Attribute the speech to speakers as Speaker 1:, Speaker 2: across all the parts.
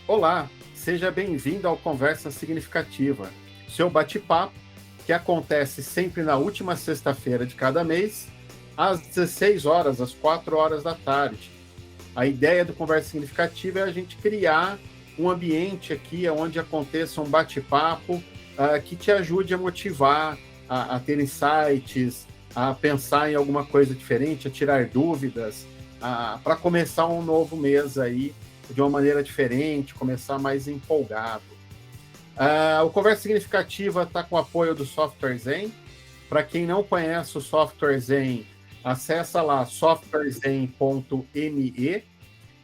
Speaker 1: Olá, seja bem-vindo ao Conversa Significativa, seu bate-papo que acontece sempre na última sexta-feira de cada mês, às 16 horas, às 4 horas da tarde. A ideia do Conversa Significativa é a gente criar um ambiente aqui onde aconteça um bate-papo que te ajude a motivar, a ter insights, a pensar em alguma coisa diferente, a tirar dúvidas, para começar um novo mês aí de uma maneira diferente, começar mais empolgado. O Conversa Significativa está com o apoio do Software Zen. Para quem não conhece o Software Zen, acessa lá softwarezen.me.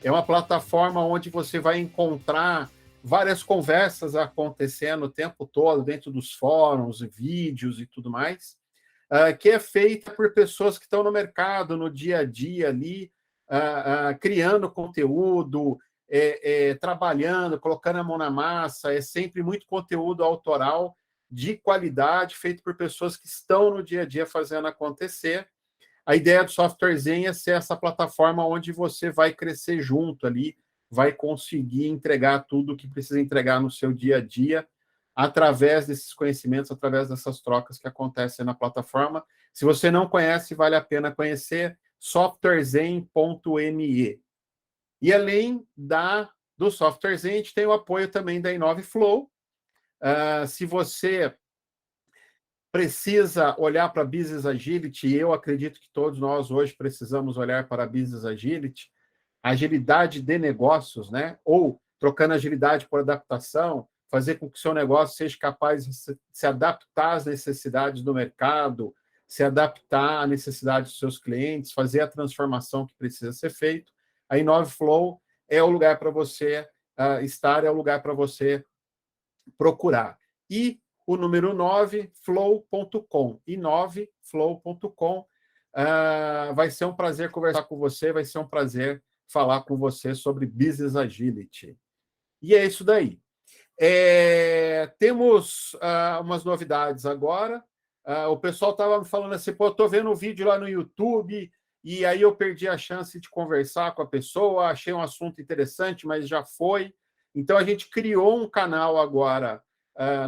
Speaker 1: É uma plataforma onde você vai encontrar várias conversas acontecendo o tempo todo, dentro dos fóruns, vídeos e tudo mais, que é feita por pessoas que estão no mercado, no dia a dia ali, criando conteúdo, trabalhando, colocando a mão na massa. É sempre muito conteúdo autoral, de qualidade, feito por pessoas que estão no dia a dia fazendo acontecer. A ideia do Software Zen é ser essa plataforma onde você vai crescer junto ali, vai conseguir entregar tudo o que precisa entregar no seu dia a dia, através desses conhecimentos, através dessas trocas que acontecem na plataforma. Se você não conhece, vale a pena conhecer, softwarezen.me. E além do Software Zen, a gente tem o apoio também da InoveFlow. Se você precisa olhar para Business Agility, e eu acredito que todos nós hoje precisamos olhar para Business Agility, agilidade de negócios, né? Ou trocando agilidade por adaptação, fazer com que o seu negócio seja capaz de se adaptar às necessidades do mercado, se adaptar à necessidade dos seus clientes, fazer a transformação que precisa ser feita. A InoveFlow é o lugar para você estar, é o lugar para você procurar. E o número 9, flow.com. Inoveflow.com. Vai ser um prazer conversar com você, vai ser um prazer falar com você sobre Business Agility. E é isso daí. Temos umas novidades agora. O pessoal estava me falando assim, pô, eu estou vendo um vídeo lá no YouTube e aí eu perdi a chance de conversar com a pessoa, achei um assunto interessante, mas já foi. Então, a gente criou um canal agora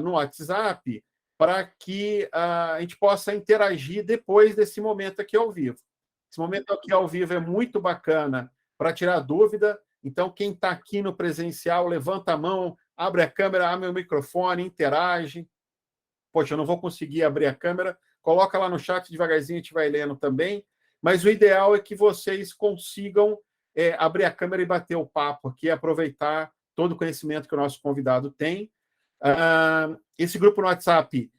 Speaker 1: no WhatsApp para que a gente possa interagir depois desse momento aqui ao vivo. Esse momento aqui ao vivo é muito bacana para tirar dúvida. Então, quem está aqui no presencial, levanta a mão, abre a câmera, abre o microfone, interage. Poxa, eu não vou conseguir abrir a câmera. Coloca lá no chat devagarzinho, a gente vai lendo também. Mas o ideal é que vocês consigam abrir a câmera e bater o papo aqui, aproveitar todo o conhecimento que o nosso convidado tem. Esse grupo no WhatsApp,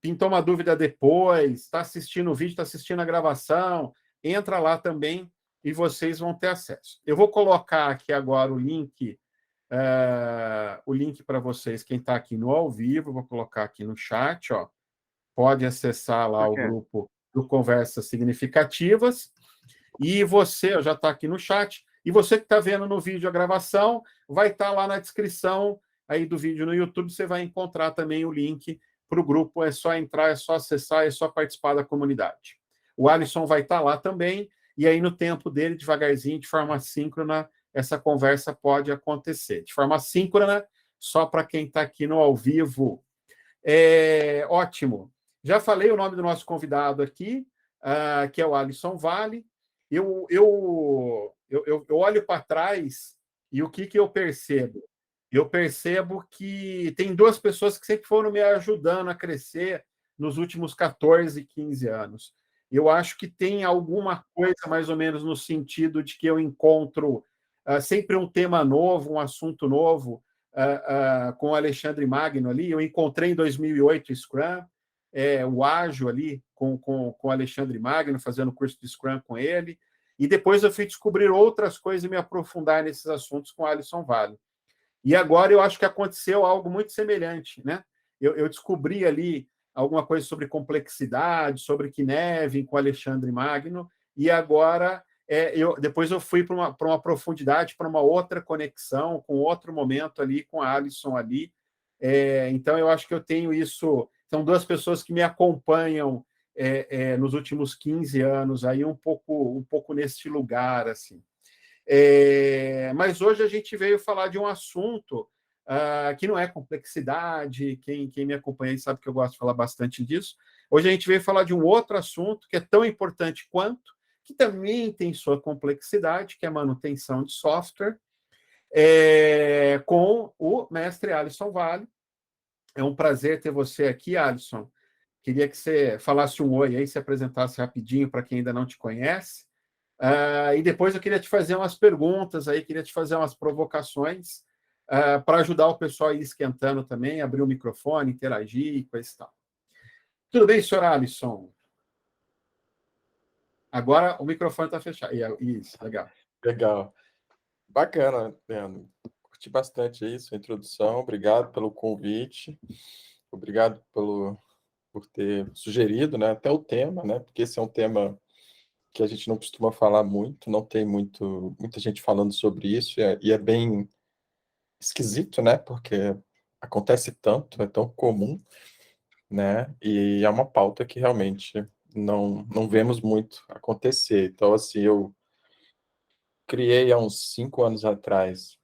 Speaker 1: pintou uma dúvida depois, está assistindo o vídeo, está assistindo a gravação, entra lá também e vocês vão ter acesso. Eu vou colocar aqui agora o link para vocês, quem está aqui no ao vivo, vou colocar aqui no chat, ó, pode acessar lá o grupo do Conversas Significativas, e você já está aqui no chat, e você que está vendo no vídeo a gravação, vai estar lá na descrição aí do vídeo no YouTube, você vai encontrar também o link para o grupo, é só entrar, é só acessar, é só participar da comunidade. O Alisson vai estar lá também, e aí no tempo dele, devagarzinho, de forma síncrona, essa conversa pode acontecer. De forma síncrona, só para quem está aqui no ao vivo. Ótimo. Já falei o nome do nosso convidado aqui, que é o Alisson Vale. Eu olho para trás e o que eu percebo? Eu percebo que tem duas pessoas que sempre foram me ajudando a crescer nos últimos 14, 15 anos. Eu acho que tem alguma coisa mais ou menos no sentido de que eu encontro sempre um tema novo, um assunto novo, com o Alexandre Magno ali. Eu encontrei em 2008 o Scrum, o Ágil ali, com o Alexandre Magno, fazendo curso de Scrum com ele. E depois eu fui descobrir outras coisas e me aprofundar nesses assuntos com o Alisson Vale. E agora eu acho que aconteceu algo muito semelhante, né? Eu descobri ali alguma coisa sobre complexidade, sobre Kinevin com Alexandre Magno, e agora depois eu fui para uma profundidade, para uma outra conexão, com outro momento ali, com a Alisson ali. Então, eu acho que eu tenho isso. São duas pessoas que me acompanham nos últimos 15 anos, aí um pouco neste lugar, assim. Mas hoje a gente veio falar de um assunto que não é complexidade. Quem me acompanha aí sabe que eu gosto de falar bastante disso. Hoje a gente veio falar de um outro assunto que é tão importante quanto, que também tem sua complexidade, que é a manutenção de software, com o mestre Alisson Vale. É um prazer ter você aqui, Alisson. Queria que você falasse um oi aí, se apresentasse rapidinho para quem ainda não te conhece. E depois eu queria te fazer umas perguntas aí, queria te fazer umas provocações para ajudar o pessoal a ir esquentando também, abrir o microfone, interagir e coisa e tal. Tudo bem, senhor Alisson? Agora o microfone está fechado. Isso, legal.
Speaker 2: Legal. Bacana, Leandro. Curti bastante aí sua introdução. Obrigado pelo convite. Obrigado por ter sugerido, né, até o tema, né, porque esse é um tema que a gente não costuma falar muito, não tem muita gente falando sobre isso, e é bem esquisito, né, porque acontece tanto, é tão comum, né, e é uma pauta que realmente não vemos muito acontecer. Então, assim, eu criei há uns 5 anos atrás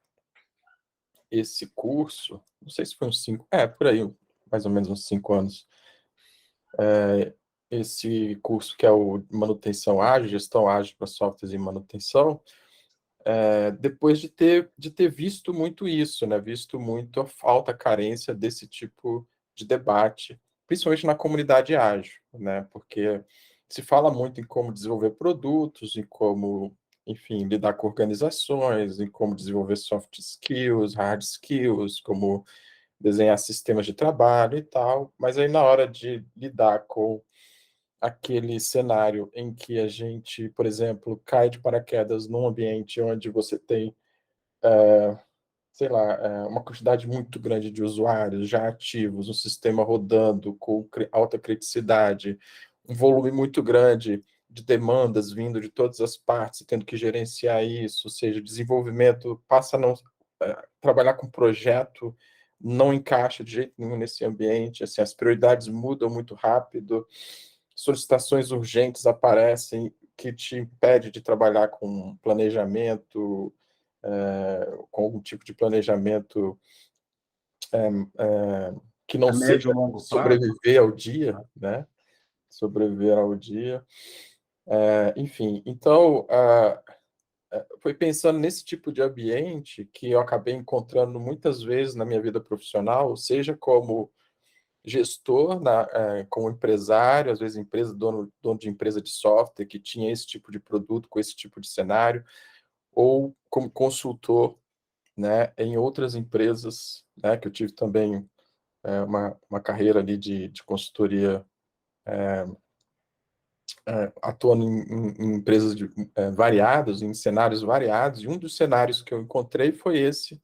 Speaker 2: esse curso, não sei se foi uns 5, por aí, mais ou menos uns 5 anos, esse curso que é o Manutenção Ágil, Gestão Ágil para Softwares e Manutenção, depois de ter visto muito isso, né, visto muito a falta, a carência desse tipo de debate, principalmente na comunidade ágil, né, porque se fala muito em como desenvolver produtos, em como, enfim, lidar com organizações, em como desenvolver soft skills, hard skills, como desenhar sistemas de trabalho e tal, mas aí na hora de lidar com aquele cenário em que a gente, por exemplo, cai de paraquedas num ambiente onde você tem, sei lá, uma quantidade muito grande de usuários já ativos, um sistema rodando com alta criticidade, um volume muito grande de demandas vindo de todas as partes, tendo que gerenciar isso, ou seja, o desenvolvimento passa a não trabalhar com projeto não encaixa de jeito nenhum nesse ambiente, assim, as prioridades mudam muito rápido, solicitações urgentes aparecem que te impede de trabalhar com planejamento, com algum tipo de planejamento que não
Speaker 1: A médio
Speaker 2: seja
Speaker 1: ou longo prazo?
Speaker 2: sobreviver ao dia, né? Sobreviver ao dia. Enfim, então, foi pensando nesse tipo de ambiente que eu acabei encontrando muitas vezes na minha vida profissional, seja como gestor, como empresário, às vezes dono de empresa de software que tinha esse tipo de produto com esse tipo de cenário, ou como consultor, né, em outras empresas, né, que eu tive também uma carreira ali de consultoria, atuando em empresas variadas, em cenários variados, e um dos cenários que eu encontrei foi esse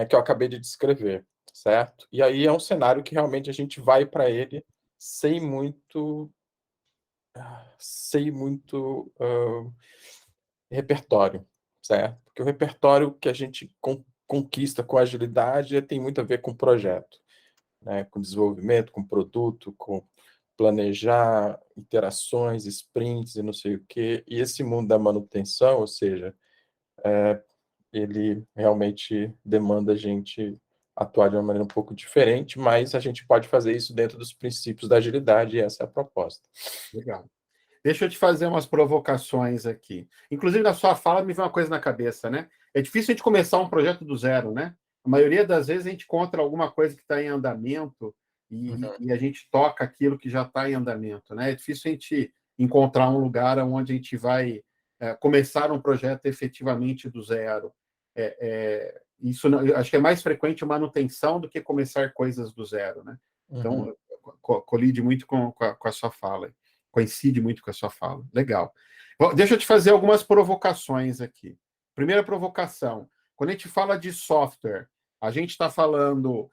Speaker 2: que eu acabei de descrever, certo? E aí é um cenário que realmente a gente vai para ele sem muito, sem muito repertório, certo? Porque o repertório que a gente conquista com agilidade tem muito a ver com projeto, né? Com desenvolvimento, com produto, com planejar interações, sprints e não sei o quê. E esse mundo da manutenção, ou seja, ele realmente demanda a gente atuar de uma maneira um pouco diferente, mas a gente pode fazer isso dentro dos princípios da agilidade, e essa é a proposta.
Speaker 1: Legal. Deixa eu te fazer umas provocações aqui. Inclusive, na sua fala, me veio uma coisa na cabeça, né? É difícil a gente começar um projeto do zero, né? A maioria das vezes a gente encontra alguma coisa que está em andamento e a gente toca aquilo que já está em andamento, né? É difícil a gente encontrar um lugar onde a gente vai começar um projeto efetivamente do zero. Isso acho que é mais frequente manutenção do que começar coisas do zero, né?
Speaker 2: Uhum.
Speaker 1: Então, colide muito com a sua fala. Coincide muito com a sua fala. Legal. Bom, deixa eu te fazer algumas provocações aqui. Primeira provocação: quando a gente fala de software, a gente está falando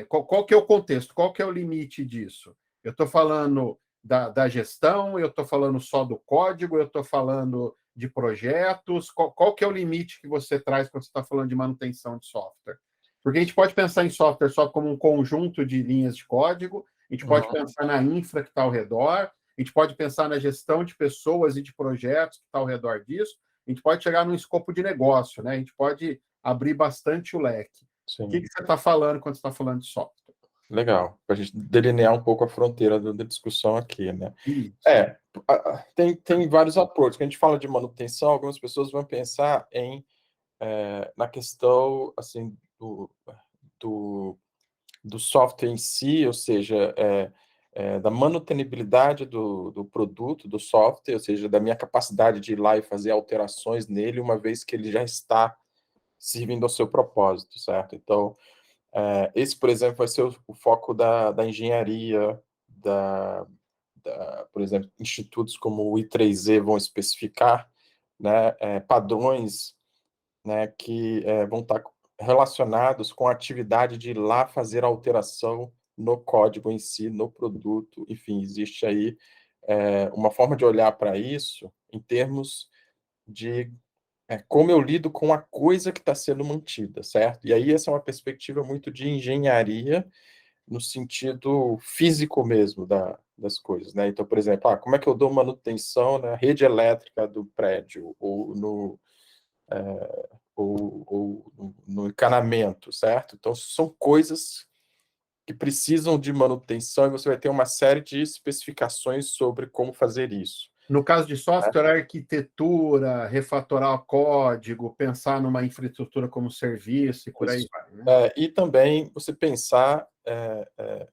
Speaker 1: qual que é o contexto, qual que é o limite disso? Eu estou falando da gestão, eu estou falando só do código, eu estou falando de projetos, qual que é o limite que você traz quando você está falando de manutenção de software? Porque a gente pode pensar em software só como um conjunto de linhas de código, a gente pode
Speaker 2: Uhum.
Speaker 1: pensar na infra que está ao redor, a gente pode pensar na gestão de pessoas e de projetos que está ao redor disso, a gente pode chegar num escopo de negócio, né? A gente pode abrir bastante o leque. O que
Speaker 2: Sim,
Speaker 1: você está falando quando você está falando de software?
Speaker 2: legal. Para a gente delinear um pouco a fronteira da discussão aqui, né?
Speaker 1: Isso.
Speaker 2: É, tem vários approaches. Quando a gente fala de manutenção, algumas pessoas vão pensar na questão assim do, do software em si, ou seja, da manutenibilidade do produto, do software, ou seja, da minha capacidade de ir lá e fazer alterações nele, uma vez que ele já está servindo ao seu propósito, certo? Então, esse, por exemplo, vai ser o foco da engenharia, por exemplo, institutos como o I3E vão especificar, né, padrões, né, que vão estar relacionados com a atividade de ir lá fazer alteração no código em si, no produto. Enfim, existe aí uma forma de olhar para isso em termos de como eu lido com a coisa que está sendo mantida, certo? E aí essa é uma perspectiva muito de engenharia no sentido físico mesmo das coisas, né? Então, por exemplo, como é que eu dou manutenção na rede elétrica do prédio ou no encanamento, certo? Então, são coisas que precisam de manutenção e você vai ter uma série de especificações sobre como fazer isso.
Speaker 1: No caso de software, arquitetura, refatorar o código, pensar numa infraestrutura como serviço e por aí
Speaker 2: Isso.
Speaker 1: vai, né?
Speaker 2: E também você pensar,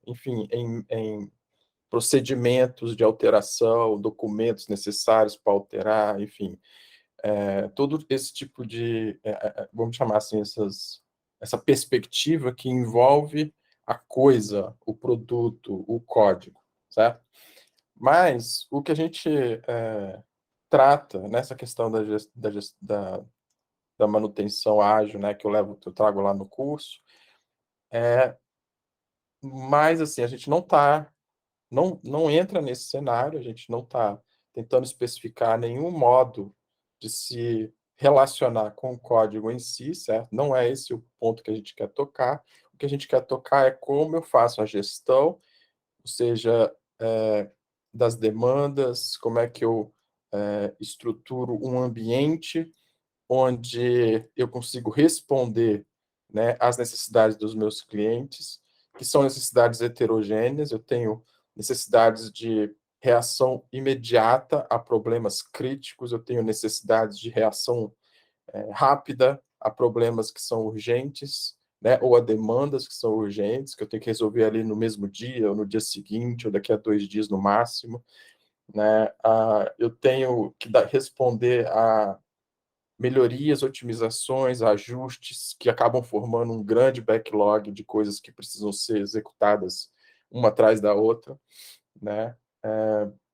Speaker 2: enfim, em procedimentos de alteração, documentos necessários para alterar, enfim, todo esse tipo de, vamos chamar assim, essa perspectiva que envolve a coisa, o produto, o código, certo? Mas o que a gente trata nessa questão da manutenção ágil, né, que eu trago lá no curso, mas assim, a gente não entra nesse cenário, a gente não está tentando especificar nenhum modo de se relacionar com o código em si, certo? Não é esse o ponto que a gente quer tocar. O que a gente quer tocar é como eu faço a gestão, ou seja, das demandas, como é que eu estruturo um ambiente onde eu consigo responder, né, às necessidades dos meus clientes, que são necessidades heterogêneas. Eu tenho necessidades de reação imediata a problemas críticos, eu tenho necessidades de reação rápida a problemas que são urgentes, né, ou a demandas que são urgentes, que eu tenho que resolver ali no mesmo dia, ou no dia seguinte, ou daqui a 2 dias no máximo, né. Eu tenho que responder a melhorias, otimizações, ajustes que acabam formando um grande backlog de coisas que precisam ser executadas uma atrás da outra, né?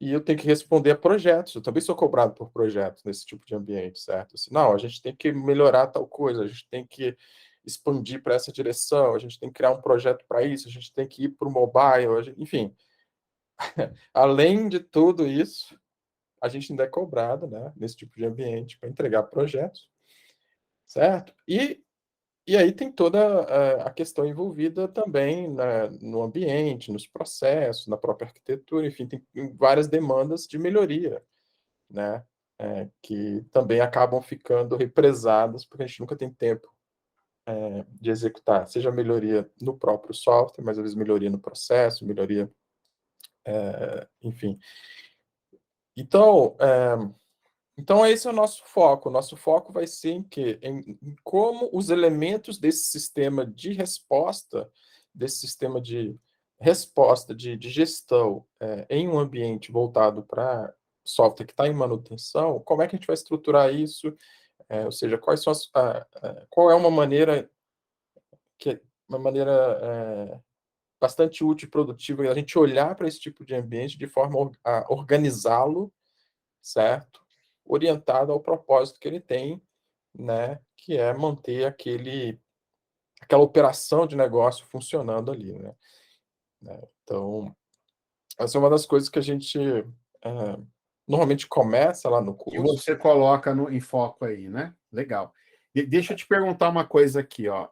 Speaker 2: E eu tenho que responder a projetos. Eu também sou cobrado por projetos nesse tipo de ambiente, certo? Assim, não, a gente tem que melhorar tal coisa, a gente tem que expandir para essa direção, a gente tem que criar um projeto para isso, a gente tem que ir para o mobile, enfim. Além de tudo isso, a gente ainda é cobrado, né, nesse tipo de ambiente para entregar projetos, certo? E aí tem toda a questão envolvida também, né, no ambiente, nos processos, na própria arquitetura, enfim, tem várias demandas de melhoria, né, que também acabam ficando represadas, porque a gente nunca tem tempo de executar, seja melhoria no próprio software, mas às vezes melhoria no processo, melhoria, enfim. Então, esse é o nosso foco. O nosso foco vai ser em quê? Em como os elementos desse sistema de resposta, de gestão, em um ambiente voltado para software que está em manutenção, como é que a gente vai estruturar isso? Ou seja, quais são qual é uma maneira uma maneira bastante útil e produtiva a gente olhar para esse tipo de ambiente de forma a organizá-lo, certo? Orientado ao propósito que ele tem, né? Que é manter aquela operação de negócio funcionando ali, né? Então, essa é uma das coisas que a gente normalmente começa lá no
Speaker 1: Que
Speaker 2: curso.
Speaker 1: você coloca em foco aí, né? Legal. Deixa eu te perguntar uma coisa aqui, ó.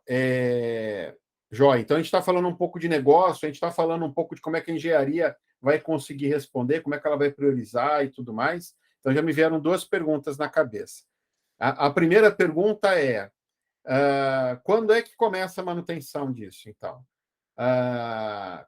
Speaker 1: Joia, então a gente está falando um pouco de negócio, a gente está falando um pouco de como é que a engenharia vai conseguir responder, como é que ela vai priorizar e tudo mais. Então já me vieram duas perguntas na cabeça. A primeira pergunta é: quando é que começa a manutenção disso, então?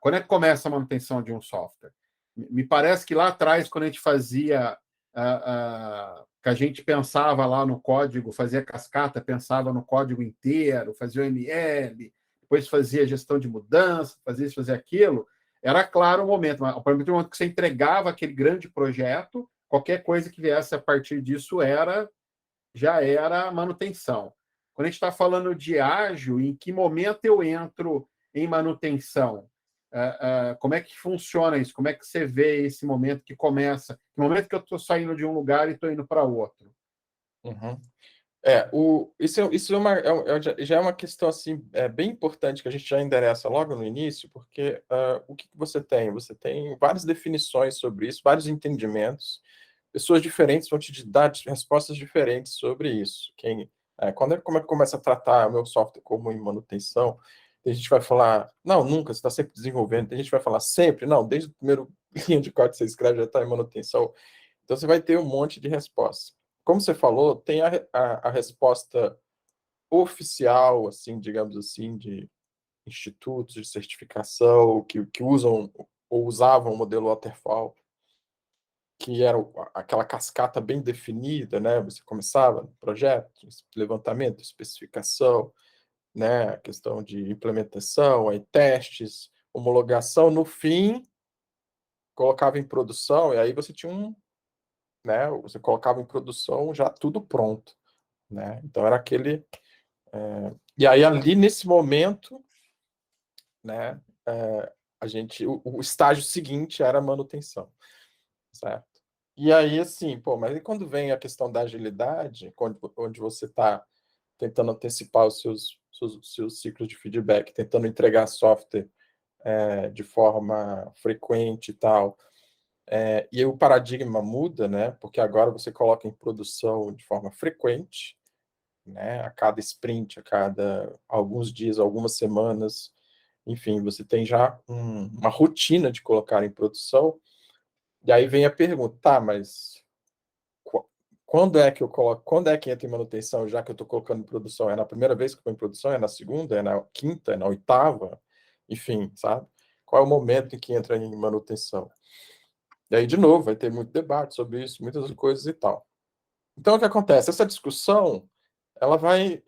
Speaker 1: Quando é que começa a manutenção de um software? Me parece que lá atrás, quando a gente fazia, que a gente pensava lá no código, fazia cascata, pensava no código inteiro, fazia o ML, depois fazia gestão de mudança, fazia isso, fazia aquilo, era claro o momento, mas a partir do momento que você entregava aquele grande projeto, qualquer coisa que viesse a partir disso já era manutenção. Quando a gente está falando de ágil, em que momento eu entro em manutenção? Como é que funciona isso? Como é que você vê esse momento que começa? No momento que eu estou saindo de um lugar e estou indo para outro?
Speaker 2: Uhum. Isso já é uma questão assim, bem importante que a gente já endereça logo no início, porque o que você tem? Você tem várias definições sobre isso, vários entendimentos. Pessoas diferentes vão te dar respostas diferentes sobre isso. Como é que começa a tratar o meu software como em manutenção? A gente vai falar, não, nunca, você está sempre desenvolvendo. Tem gente que vai falar sempre, não, desde o primeiro linha de código que você escreve já está em manutenção. Então você vai ter um monte de respostas. Como você falou, tem a resposta oficial, assim, digamos assim, de institutos de certificação que usam ou usavam o modelo waterfall, que era aquela cascata bem definida, né? Você começava no projeto, levantamento, especificação, né? A questão de implementação, aí testes, homologação, no fim colocava em produção e aí você tinha né? Você colocava em produção já tudo pronto, né? Então era aquele e aí ali nesse momento, né? O estágio seguinte era a manutenção, certo? E aí, assim, pô, mas e quando vem a questão da agilidade, onde você está tentando antecipar os seus ciclos de feedback, tentando entregar software de forma frequente e tal, e aí o paradigma muda, né? Porque agora você coloca em produção de forma frequente, né? A cada sprint, a cada alguns dias, algumas semanas, enfim, você tem já uma rotina de colocar em produção. E aí vem a pergunta, tá, mas quando é que eu coloco, quando é que entra em manutenção, já que eu estou colocando em produção? É na primeira vez que eu estou em produção? É na segunda? É na quinta? É na oitava? Enfim, sabe? Qual é o momento em que entra em manutenção? E aí, de novo, vai ter muito debate sobre isso, muitas coisas e tal. Então, o que acontece? Essa discussão ela vai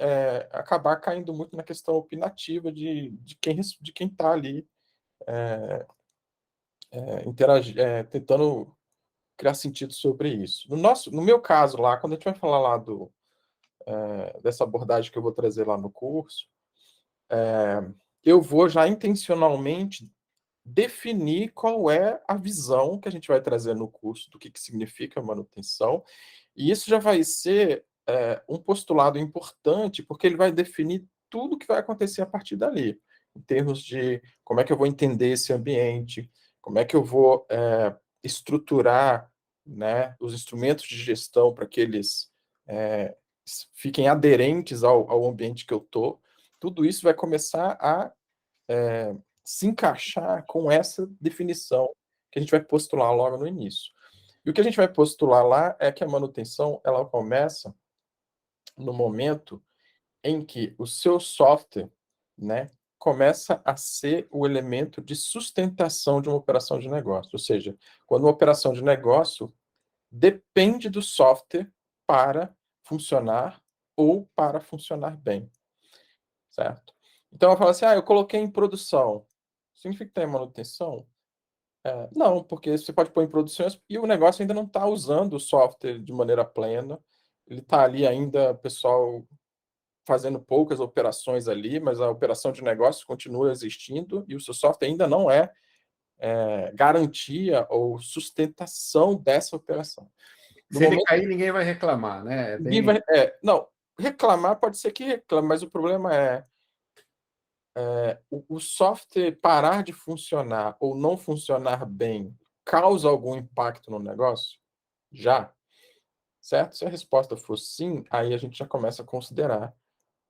Speaker 2: acabar caindo muito na questão opinativa de quem está ali tentando criar sentido sobre isso. No meu caso lá, quando a gente vai falar lá dessa abordagem que eu vou trazer lá no curso, eu vou já intencionalmente definir qual é a visão que a gente vai trazer no curso do que significa manutenção, e isso já vai ser um postulado importante, porque ele vai definir tudo que vai acontecer a partir dali, em termos de como é que eu vou entender esse ambiente, como é que eu vou estruturar, né, os instrumentos de gestão para que eles fiquem aderentes ao ambiente que eu estou. Tudo isso vai começar a se encaixar com essa definição que a gente vai postular logo no início. E o que a gente vai postular lá é que a manutenção ela começa no momento em que o seu software, né, começa a ser o elemento de sustentação de uma operação de negócio. Ou seja, quando uma operação de negócio depende do software para funcionar ou para funcionar bem, certo? Então, eu falo assim, eu coloquei em produção. Significa que tem manutenção? Não, porque você pode pôr em produção e o negócio ainda não está usando o software de maneira plena. Ele está ali ainda, pessoal, fazendo poucas operações ali, mas a operação de negócio continua existindo e o seu software ainda não é garantia ou sustentação dessa operação. No
Speaker 1: Se ele
Speaker 2: momento
Speaker 1: cair, ninguém vai reclamar, né?
Speaker 2: ninguém vai, não, reclamar pode ser que reclame, mas o problema o software parar de funcionar ou não funcionar bem causa algum impacto no negócio? Já, certo? Se a resposta for sim, aí a gente já começa a considerar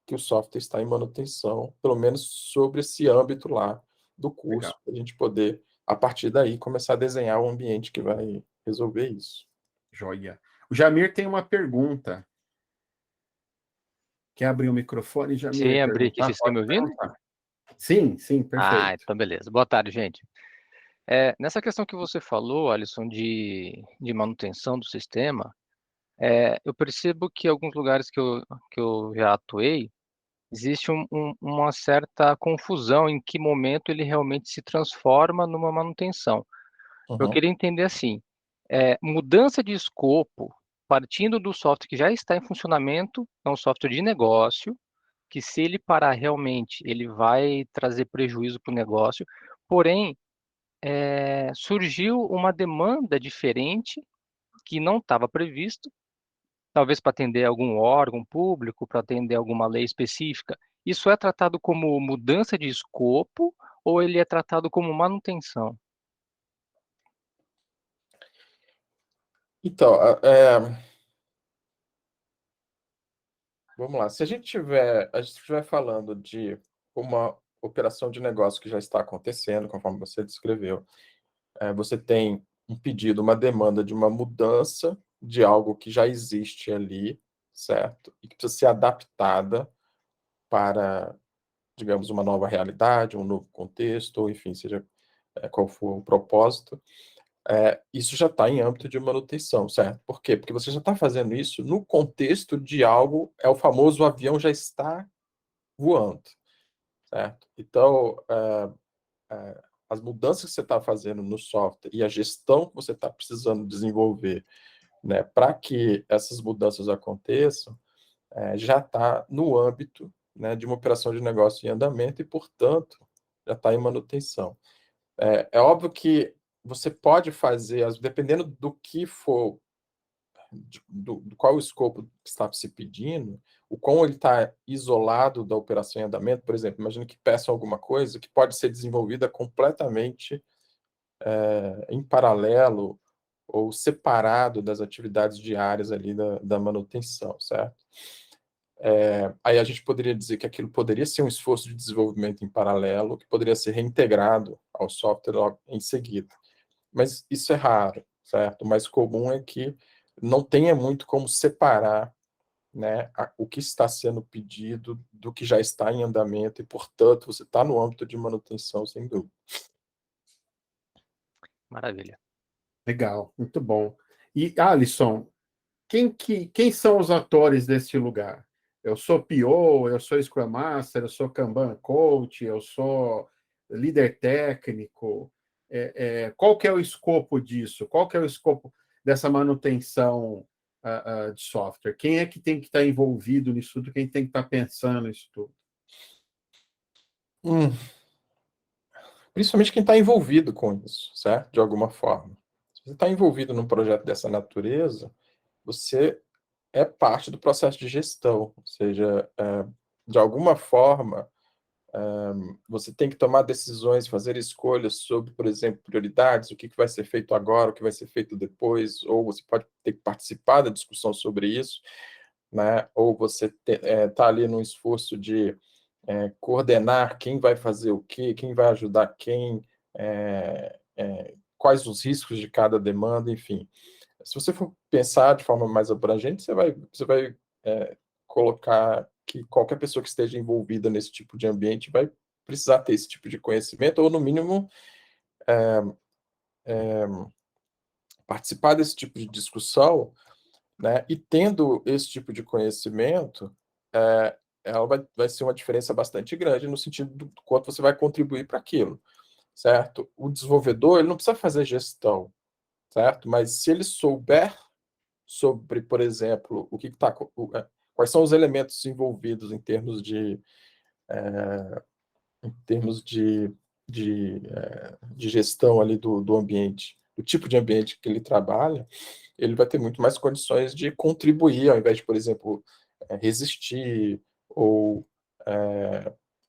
Speaker 2: que o software está em manutenção, pelo menos sobre esse âmbito lá do
Speaker 1: Legal.
Speaker 2: curso, para a gente poder, a partir daí, começar a desenhar o ambiente que vai resolver isso.
Speaker 1: Joia. O Jamir tem uma pergunta. Quer abrir o microfone, Jamil,
Speaker 3: Sim,
Speaker 1: e
Speaker 3: abri aqui.
Speaker 1: perguntar?
Speaker 3: Vocês estão me
Speaker 1: Pode
Speaker 3: ouvindo?
Speaker 1: perguntar. Sim, sim, perfeito.
Speaker 3: Então beleza. Boa tarde, gente. Nessa questão que você falou, Alisson, de manutenção do sistema, eu percebo que em alguns lugares que eu já atuei, existe uma certa confusão em que momento ele realmente se transforma numa manutenção. Eu
Speaker 2: Uhum.
Speaker 3: queria entender assim, mudança de escopo, partindo do software que já está em funcionamento, é um software de negócio, que se ele parar realmente, ele vai trazer prejuízo para o negócio, porém, surgiu uma demanda diferente que não estava previsto, talvez para atender algum órgão público, para atender alguma lei específica. Isso é tratado como mudança de escopo ou ele é tratado como manutenção?
Speaker 2: Então, vamos lá. Se a gente estiver falando de uma operação de negócio que já está acontecendo, conforme você descreveu, você tem um pedido, uma demanda de uma mudança de algo que já existe ali, certo? E que precisa ser adaptada para, digamos, uma nova realidade, um novo contexto, ou enfim, seja, qual for o propósito. Isso já está em âmbito de manutenção, certo? Por quê? Porque você já está fazendo isso no contexto de algo, é o famoso avião já está voando, certo? Então, as mudanças que você está fazendo no software e a gestão que você está precisando desenvolver, né, para que essas mudanças aconteçam, já está no âmbito, né, de uma operação de negócio em andamento e, portanto, já está em manutenção. É óbvio que você pode fazer, dependendo do que for, do qual o escopo que está se pedindo, o quão ele está isolado da operação em andamento, por exemplo, imagina que peçam alguma coisa que pode ser desenvolvida completamente em paralelo ou separado das atividades diárias ali da manutenção, certo? Aí a gente poderia dizer que aquilo poderia ser um esforço de desenvolvimento em paralelo, que poderia ser reintegrado ao software logo em seguida. Mas isso é raro, certo? O mais comum é que não tenha muito como separar, né, o que está sendo pedido do que já está em andamento e, portanto, você está no âmbito de manutenção, sem dúvida.
Speaker 3: Maravilha.
Speaker 1: Legal, muito bom. E, Alisson, quem são os atores desse lugar? Eu sou PO, eu sou Scrum Master, eu sou Kanban Coach, eu sou líder técnico. Qual que é o escopo disso? Qual que é o escopo dessa manutenção de software? Quem é que tem que estar envolvido nisso tudo? Quem tem que estar pensando nisso tudo?
Speaker 2: Hum, Principalmente quem está envolvido com isso, certo? De alguma forma. Se você está envolvido num projeto dessa natureza, você é parte do processo de gestão, ou seja, de alguma forma, você tem que tomar decisões, fazer escolhas sobre, por exemplo, prioridades, o que vai ser feito agora, o que vai ser feito depois, ou você pode ter que participar da discussão sobre isso, né? Ou você está ali num esforço de coordenar quem vai fazer o quê, quem vai ajudar quem, quais os riscos de cada demanda, enfim. Se você for pensar de forma mais abrangente, você vai colocar que qualquer pessoa que esteja envolvida nesse tipo de ambiente vai precisar ter esse tipo de conhecimento, ou no mínimo participar desse tipo de discussão, né? E tendo esse tipo de conhecimento, ela vai ser uma diferença bastante grande no sentido do quanto você vai contribuir para aquilo, certo? O desenvolvedor, ele não precisa fazer gestão, certo? Mas se ele souber sobre, por exemplo, quais são os elementos envolvidos em termos de gestão ali do ambiente, do tipo de ambiente que ele trabalha, ele vai ter muito mais condições de contribuir, ao invés de, por exemplo, resistir ou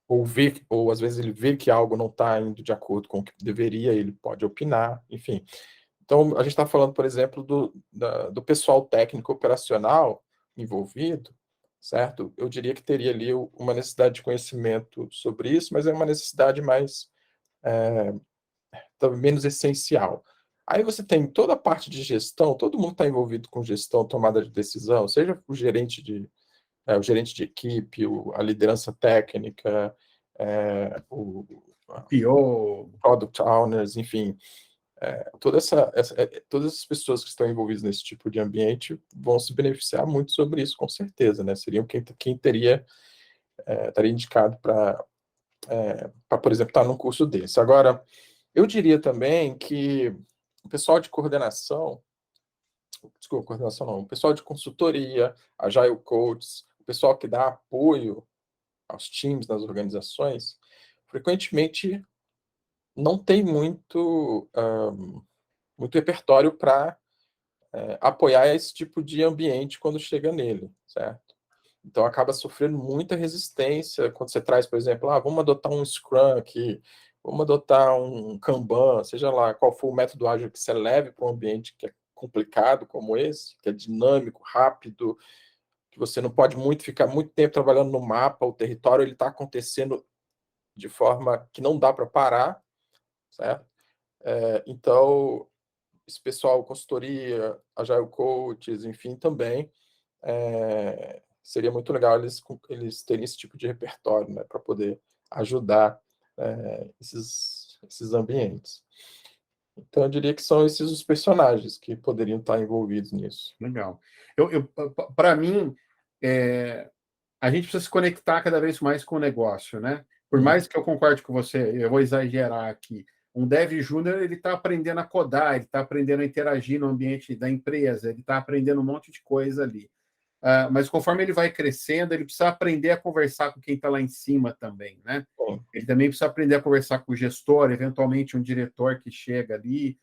Speaker 2: ou às vezes ele vê que algo não está indo de acordo com o que deveria, ele pode opinar, enfim. Então, a gente está falando, por exemplo, do pessoal técnico operacional envolvido, certo? Eu diria que teria ali uma necessidade de conhecimento sobre isso, mas é uma necessidade mais, talvez menos essencial. Aí você tem toda a parte de gestão, todo mundo está envolvido com gestão, tomada de decisão, seja o gerente o gerente de equipe, a liderança técnica, o
Speaker 1: PO.
Speaker 2: product owners, enfim, todas as pessoas que estão envolvidas nesse tipo de ambiente vão se beneficiar muito sobre isso, com certeza, né? Seriam quem estaria indicado para, por exemplo, estar num curso desse. Agora, eu diria também que o pessoal de coordenação não, o pessoal de consultoria, Agile Coaches, o pessoal que dá apoio aos times nas organizações, frequentemente não tem muito repertório para apoiar esse tipo de ambiente quando chega nele, certo? Então acaba sofrendo muita resistência quando você traz, por exemplo, vamos adotar um Scrum aqui, vamos adotar um Kanban, seja lá qual for o método ágil que você leve para um ambiente que é complicado como esse, que é dinâmico, rápido, que você não pode ficar muito tempo trabalhando no mapa, o território ele está acontecendo de forma que não dá para parar, certo? Então, esse pessoal, consultoria, Agile Coaches, enfim, também, seria muito legal eles terem esse tipo de repertório, né, para poder ajudar esses ambientes. Então, eu diria que são esses os personagens que poderiam estar envolvidos nisso.
Speaker 1: Legal. Para mim, a gente precisa se conectar cada vez mais com o negócio, né? Por mais que eu concorde com você, eu vou exagerar aqui. Um dev júnior, ele está aprendendo a codar, ele está aprendendo a interagir no ambiente da empresa, ele está aprendendo um monte de coisa ali. Mas conforme ele vai crescendo, ele precisa aprender a conversar com quem está lá em cima também, né? Ele também precisa aprender a conversar com o gestor, eventualmente um diretor que chega ali.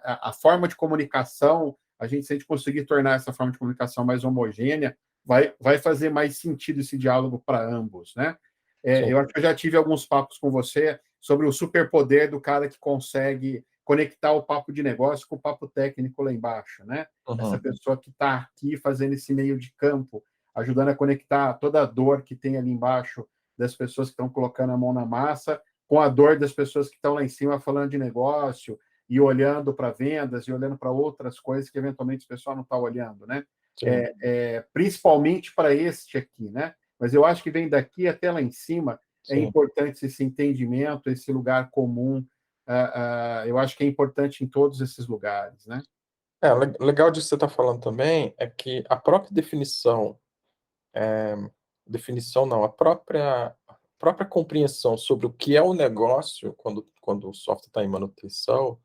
Speaker 1: A forma de comunicação, se a gente conseguir tornar essa forma de comunicação mais homogênea, vai fazer mais sentido esse diálogo para ambos, né? Eu acho que eu já tive alguns papos com você sobre o superpoder do cara que consegue conectar o papo de negócio com o papo técnico lá embaixo, né? Essa pessoa que está aqui fazendo esse meio de campo, ajudando a conectar toda a dor que tem ali embaixo das pessoas que estão colocando a mão na massa com a dor das pessoas que estão lá em cima falando de negócio e olhando para vendas e olhando para outras coisas que eventualmente o pessoal não está olhando, né? Principalmente para este aqui, né? Mas eu acho que vem daqui até lá em cima, é importante esse entendimento, esse lugar comum. Eu acho que é importante em todos esses lugares, né?
Speaker 2: Legal disso que você está falando também é que a própria definição não, a própria compreensão sobre o que é o negócio quando o software está em manutenção,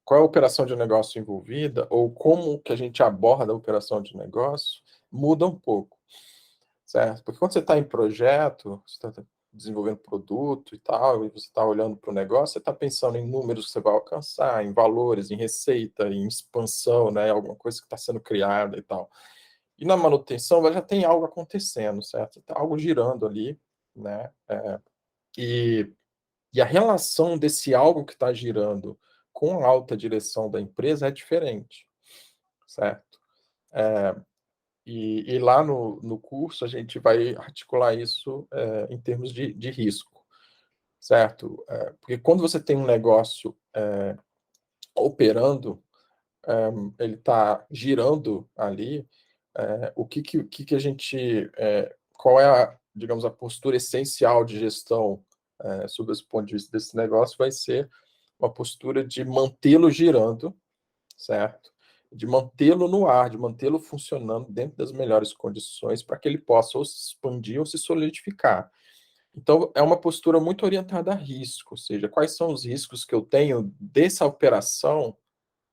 Speaker 2: qual é a operação de negócio envolvida, ou como que a gente aborda a operação de negócio, muda um pouco, certo? Porque quando você está em projeto, você está desenvolvendo produto e tal, e você está olhando para o negócio, você está pensando em números que você vai alcançar, em valores, em receita, em expansão, né? Alguma coisa que está sendo criada e tal. E na manutenção já tem algo acontecendo, certo? Tá algo girando ali, né? E a relação desse algo que está girando com a alta direção da empresa é diferente, certo? E lá no curso a gente vai articular isso em termos de risco, certo? Porque quando você tem um negócio operando, ele está girando ali, o que a gente... qual é, digamos, a postura essencial de gestão sob esse ponto de vista desse negócio vai ser uma postura de mantê-lo girando, certo? De mantê-lo no ar, de mantê-lo funcionando dentro das melhores condições para que ele possa ou se expandir ou se solidificar. Então, é uma postura muito orientada a risco, ou seja, quais são os riscos que eu tenho dessa operação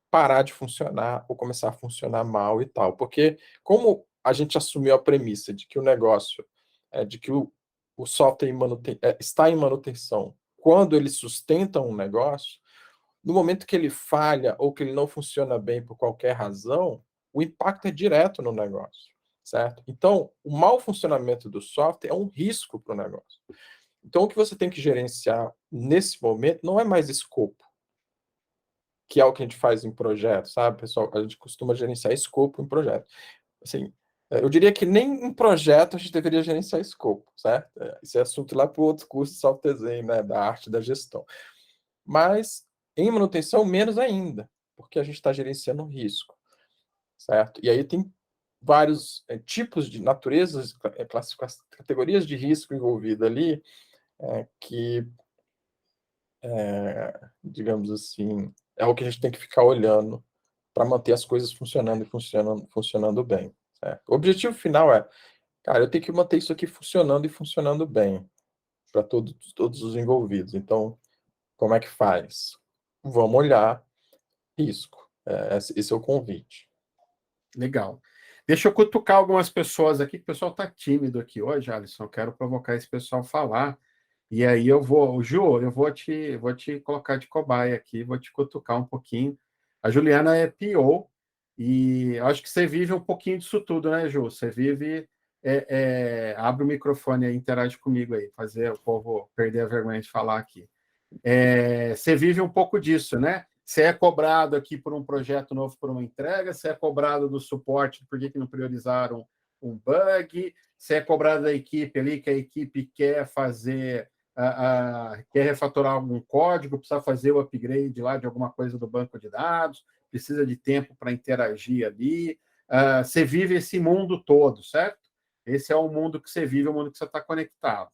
Speaker 2: parar de funcionar ou começar a funcionar mal e tal. Porque como a gente assumiu a premissa de que o negócio, de que o software está em manutenção, quando ele sustenta um negócio, no momento que ele falha ou que ele não funciona bem por qualquer razão, o impacto é direto no negócio, certo? Então, o mau funcionamento do software é um risco para o negócio. Então, o que você tem que gerenciar nesse momento não é mais escopo, que é o que a gente faz em projeto, sabe, pessoal? A gente costuma gerenciar escopo em projeto. Assim, eu diria que nem em projeto a gente deveria gerenciar escopo, certo? Esse é assunto lá para o outro curso de software design, né, da arte da gestão. Mas em manutenção, menos ainda, porque a gente está gerenciando risco, certo? E aí tem vários tipos de naturezas, categorias de risco envolvidas ali, que, digamos assim, é o que a gente tem que ficar olhando para manter as coisas funcionando e funcionando bem. Certo? O objetivo final é, cara, eu tenho que manter isso aqui funcionando e funcionando bem para todos os envolvidos. Então, como é que faz? Vamos olhar risco. Esse é o convite.
Speaker 1: Legal. Deixa eu cutucar algumas pessoas aqui, que o pessoal está tímido aqui hoje, Alisson. Eu quero provocar esse pessoal a falar. E aí Ju, eu vou te colocar de cobaia aqui, vou te cutucar um pouquinho. A Juliana é PO, e eu acho que você vive um pouquinho disso tudo, né, Ju? Você vive. Abre o microfone aí, interage comigo aí, fazer o povo perder a vergonha de falar aqui. Você vive um pouco disso, né? Você é cobrado aqui por um projeto novo, por uma entrega, você é cobrado do suporte, por que não priorizaram um bug, você é cobrado da equipe ali, que a equipe quer fazer, quer refatorar algum código, precisa fazer o upgrade lá de alguma coisa do banco de dados, precisa de tempo para interagir ali. Você vive esse mundo todo, certo? Esse é o mundo que você vive, o mundo que você está conectado.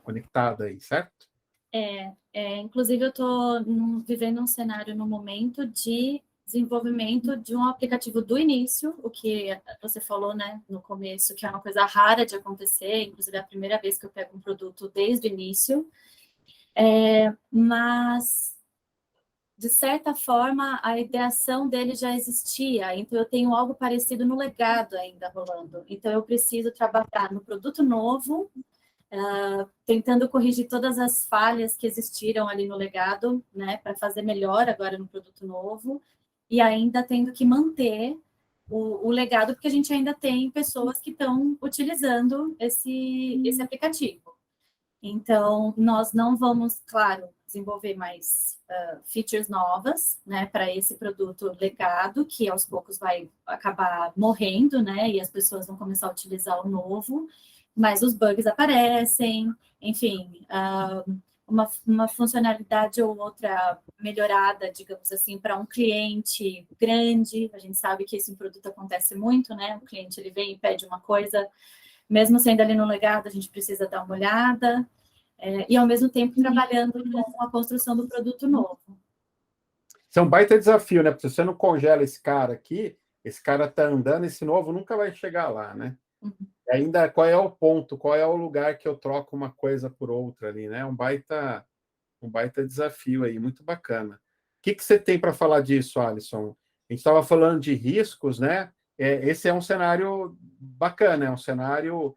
Speaker 1: Conectado aí, certo?
Speaker 4: Inclusive, eu estou vivendo um cenário no momento de desenvolvimento de um aplicativo do início, o que você falou, né, no começo, que é uma coisa rara de acontecer, inclusive é a primeira vez que eu pego um produto desde o início, mas, de certa forma, a ideação dele já existia, então eu tenho algo parecido no legado ainda rolando, então eu preciso trabalhar no produto novo, tentando corrigir todas as falhas que existiram ali no legado, né, para fazer melhor agora no produto novo, e ainda tendo que manter o legado, porque a gente ainda tem pessoas que estão utilizando esse aplicativo. Então, nós não vamos, claro, desenvolver mais features novas, né, para esse produto legado, que aos poucos vai acabar morrendo, né, e as pessoas vão começar a utilizar o novo, mas os bugs aparecem, enfim, uma funcionalidade ou outra melhorada, digamos assim, para um cliente grande. A gente sabe que esse produto acontece muito, né? O cliente ele vem e pede uma coisa, mesmo sendo ali no legado, a gente precisa dar uma olhada, e ao mesmo tempo trabalhando com a construção do produto novo.
Speaker 1: Isso é um baita desafio, né? Porque se você não congela esse cara aqui, esse cara está andando, esse novo nunca vai chegar lá, né?
Speaker 4: Uhum.
Speaker 1: Ainda qual é o ponto, qual é o lugar que eu troco uma coisa por outra ali, né? Um baita desafio aí, muito bacana. O que você tem para falar disso, Alisson? A gente estava falando de riscos, né? Esse é um cenário bacana, é um cenário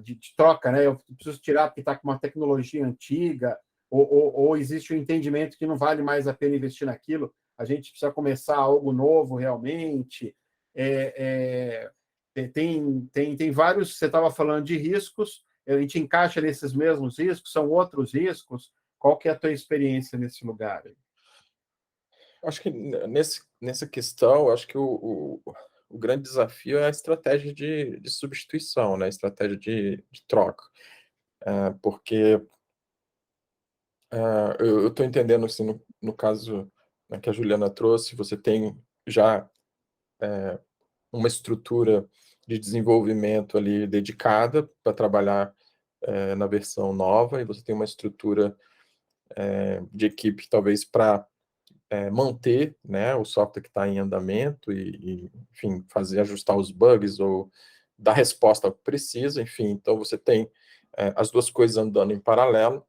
Speaker 1: de troca, né? Eu preciso tirar porque está com uma tecnologia antiga, ou existe um entendimento que não vale mais a pena investir naquilo, a gente precisa começar algo novo realmente. Tem vários, você estava falando de riscos, a gente encaixa nesses mesmos riscos, são outros riscos. Qual que é a tua experiência nesse lugar?
Speaker 2: Acho que nessa questão, acho que o grande desafio é a estratégia de substituição, né? A estratégia de troca. Porque eu estou entendendo, assim, no caso, né, que a Juliana trouxe, você tem já uma estrutura de desenvolvimento ali dedicada para trabalhar na versão nova, e você tem uma estrutura de equipe, talvez, para manter, né, o software que está em andamento enfim, ajustar os bugs ou dar resposta ao que precisa, enfim. Então, você tem as duas coisas andando em paralelo.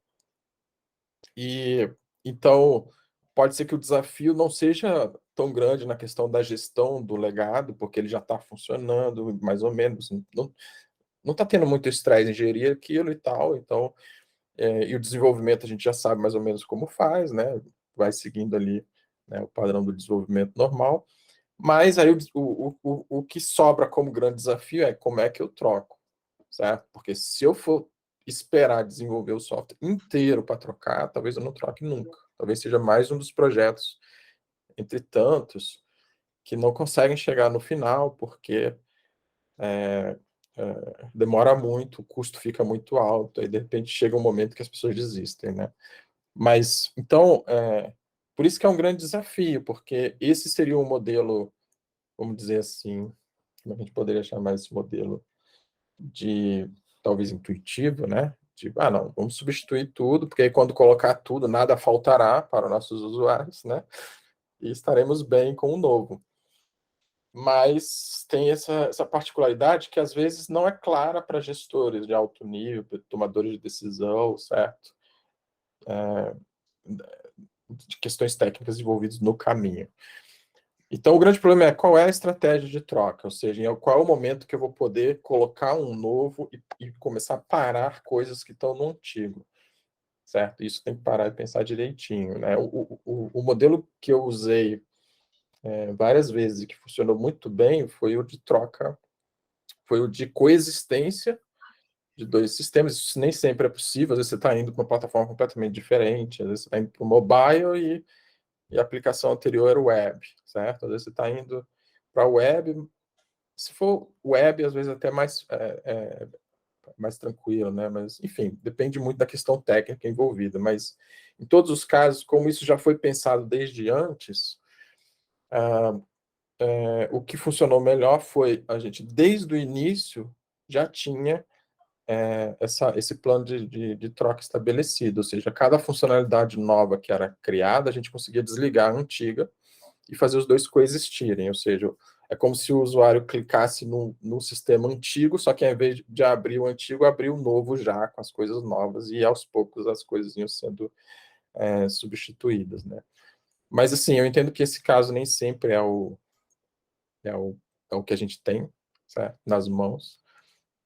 Speaker 2: E, então, pode ser que o desafio não seja tão grande na questão da gestão do legado, porque ele já está funcionando, mais ou menos. Não está tendo muito estresse em gerir aquilo e tal, então, e o desenvolvimento a gente já sabe mais ou menos como faz, né? Vai seguindo ali, né, o padrão do desenvolvimento normal. Mas aí o que sobra como grande desafio é como é que eu troco, certo? Porque se eu for esperar desenvolver o software inteiro para trocar, talvez eu não troque nunca. Talvez seja mais um dos projetos, entre tantos, que não conseguem chegar no final, porque demora muito, o custo fica muito alto, aí de repente chega um momento que as pessoas desistem, né? Mas, então, por isso que é um grande desafio, porque esse seria um modelo, vamos dizer assim, como a gente poderia chamar esse modelo de, talvez, intuitivo, né? De, não, vamos substituir tudo, porque aí quando colocar tudo, nada faltará para os nossos usuários, né? E estaremos bem com o novo. Mas tem essa particularidade que, às vezes, não é clara para gestores de alto nível, para tomadores de decisão, certo? De questões técnicas envolvidas no caminho. Então, o grande problema é qual é a estratégia de troca, ou seja, qual é o momento que eu vou poder colocar um novo e começar a parar coisas que estão no antigo, certo? Isso tem que parar e pensar direitinho, né? O modelo que eu usei várias vezes e que funcionou muito bem foi o de troca, foi o de coexistência de dois sistemas. Isso nem sempre é possível, às vezes você está indo para uma plataforma completamente diferente, às vezes você está indo para o mobile e a aplicação anterior era web, certo? Às vezes você está indo para a web, se for web, às vezes até mais tranquilo, né? Mas, enfim, depende muito da questão técnica envolvida. Mas, em todos os casos, como isso já foi pensado desde antes, o que funcionou melhor foi a gente, desde o início, já tinha esse plano de troca estabelecido, ou seja, cada funcionalidade nova que era criada, a gente conseguia desligar a antiga e fazer os dois coexistirem, ou seja, é como se o usuário clicasse no sistema antigo, só que ao invés de abrir o antigo, abriu o novo já, com as coisas novas, e aos poucos as coisas iam sendo substituídas, né? Mas, assim, eu entendo que esse caso nem sempre é o que a gente tem, certo? Nas mãos,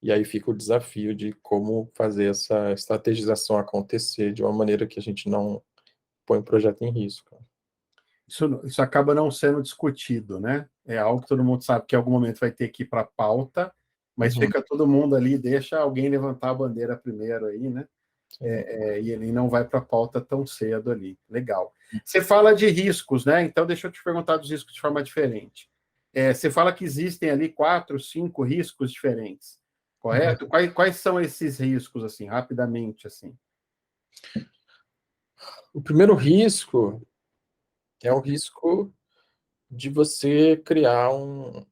Speaker 2: e aí fica o desafio de como fazer essa estrategização acontecer de uma maneira que a gente não põe o projeto em risco.
Speaker 1: Isso acaba não sendo discutido, né? É algo que todo mundo sabe que em algum momento vai ter que ir para a pauta, mas fica todo mundo ali, deixa alguém levantar a bandeira primeiro aí, né? E ele não vai para a pauta tão cedo ali. Legal. Você fala de riscos, né? Então, deixa eu te perguntar dos riscos de forma diferente. Você fala que existem ali 4, 5 riscos diferentes, correto? Quais são esses riscos, assim, rapidamente, assim?
Speaker 2: O primeiro risco é o risco de você criar um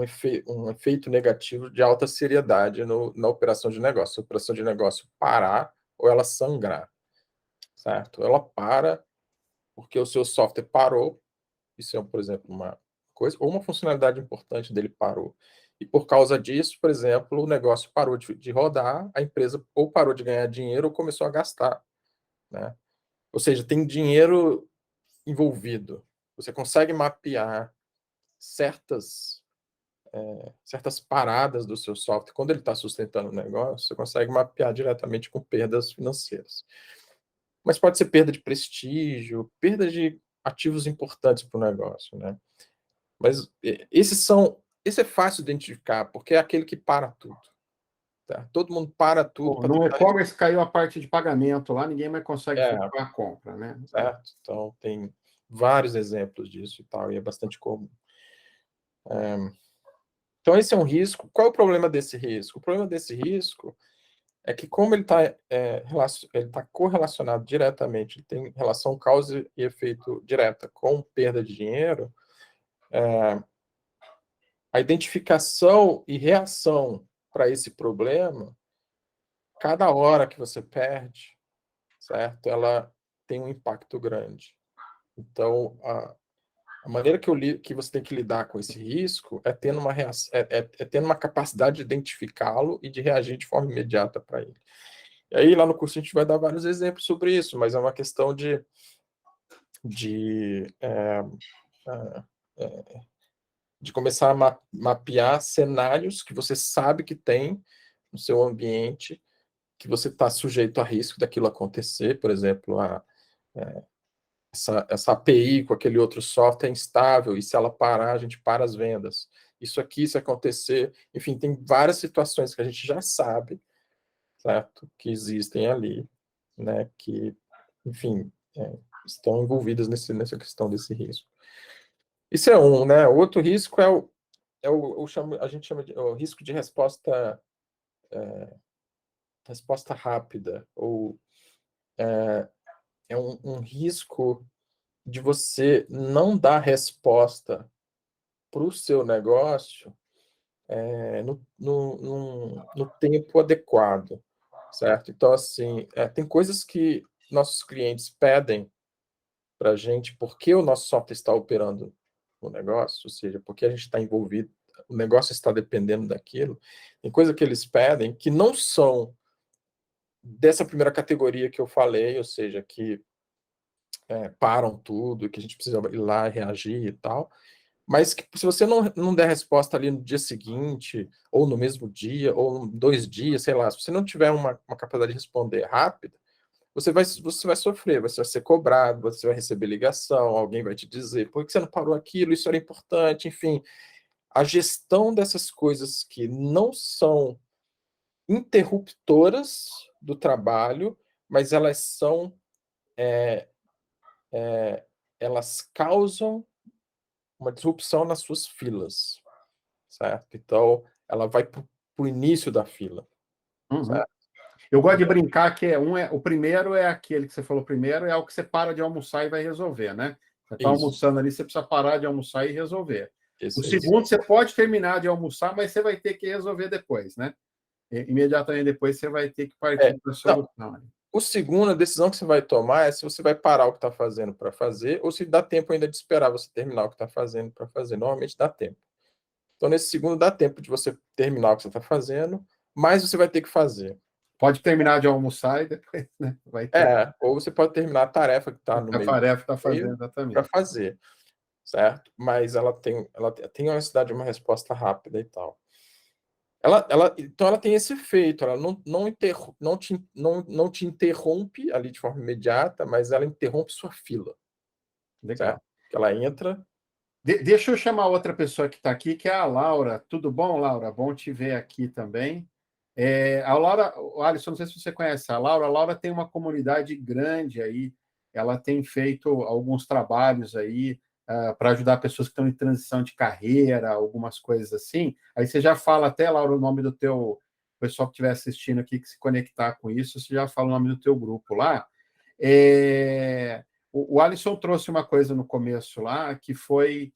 Speaker 2: efeito negativo de alta seriedade na operação de negócio. Se a operação de negócio parar ou ela sangrar, certo? Ela para porque o seu software parou, isso é, por exemplo, uma coisa, ou uma funcionalidade importante dele parou. E por causa disso, por exemplo, o negócio parou de rodar, a empresa ou parou de ganhar dinheiro ou começou a gastar, né? Ou seja, tem dinheiro envolvido. Você consegue mapear certas paradas do seu software, quando ele está sustentando o negócio, você consegue mapear diretamente com perdas financeiras. Mas pode ser perda de prestígio, perda de ativos importantes para o negócio, né? Mas esse é fácil de identificar, porque é aquele que para tudo. Tá? Todo mundo para tudo para
Speaker 1: No
Speaker 2: tentar...
Speaker 1: e-commerce caiu a parte de pagamento lá, ninguém mais consegue efetuar a compra, né?
Speaker 2: Certo? Então, tem vários exemplos disso e tal, e é bastante comum. Então, esse é um risco. Qual é o problema desse risco? O problema desse risco é que, como ele está correlacionado diretamente, tem relação causa e efeito direta com perda de dinheiro, a identificação e reação para esse problema, cada hora que você perde, certo? Ela tem um impacto grande. Então, a maneira que você tem que lidar com esse risco é tendo uma tendo uma capacidade de identificá-lo e de reagir de forma imediata para ele. E aí, lá no curso, a gente vai dar vários exemplos sobre isso, mas é uma questão de começar a mapear cenários que você sabe que tem no seu ambiente, que você está sujeito a risco daquilo acontecer, por exemplo, essa API com aquele outro software é instável, e se ela parar, a gente para as vendas. Isso aqui, se acontecer, enfim, tem várias situações que a gente já sabe, certo? Que existem ali, né? Que, enfim, estão envolvidas nessa questão desse risco. Isso é um, né? O outro risco a gente chama de o risco de resposta rápida, ou é um risco de você não dar resposta para o seu negócio no tempo adequado, certo? Então, assim, tem coisas que nossos clientes pedem para a gente porque o nosso software está operando no negócio, ou seja, porque a gente está envolvido, o negócio está dependendo daquilo. Tem coisa que eles pedem que não são dessa primeira categoria que eu falei, ou seja, que param tudo, que a gente precisa ir lá reagir e tal, mas que se você não der resposta ali no dia seguinte, ou no mesmo dia, ou em 2 dias, sei lá, se você não tiver uma capacidade de responder rápida, você vai sofrer, você vai ser cobrado, você vai receber ligação, alguém vai te dizer, por que você não parou aquilo, isso era importante, enfim. A gestão dessas coisas que não são interruptoras do trabalho, mas elas causam uma disrupção nas suas filas, certo? Então, ela vai para o início da fila, certo?
Speaker 1: Eu gosto de brincar que o primeiro é aquele que você falou primeiro, é o que você para de almoçar e vai resolver, né? Você está almoçando ali, você precisa parar de almoçar e resolver. O segundo, você pode terminar de almoçar, mas você vai ter que resolver depois, né? Imediatamente depois você vai ter que partir para a solução.
Speaker 2: O segundo, a decisão que você vai tomar é se você vai parar o que está fazendo para fazer ou se dá tempo ainda de esperar você terminar o que está fazendo para fazer. Normalmente dá tempo. Então, nesse segundo, dá tempo de você terminar o que você está fazendo, mas você vai ter que fazer.
Speaker 1: Pode terminar de almoçar e depois, né? Vai ter.
Speaker 2: Ou você pode terminar a tarefa que está no meio.
Speaker 1: A tarefa está fazendo, exatamente.
Speaker 2: Para fazer, certo? Mas ela tem a necessidade de uma resposta rápida e tal. Então, ela tem esse efeito, ela não te interrompe ali de forma imediata, mas ela interrompe sua fila.
Speaker 1: Legal.
Speaker 2: Certo? Ela entra...
Speaker 1: Deixa eu chamar outra pessoa que está aqui, que é a Laura. Tudo bom, Laura? Bom te ver aqui também. A Laura, Alisson, não sei se você conhece a Laura tem uma comunidade grande aí, ela tem feito alguns trabalhos aí para ajudar pessoas que estão em transição de carreira, algumas coisas assim. Aí você já fala até, Laura, o nome do teu pessoal que estiver assistindo aqui, que se conectar com isso, você já fala o nome do teu grupo lá. O Alisson trouxe uma coisa no começo lá, que foi...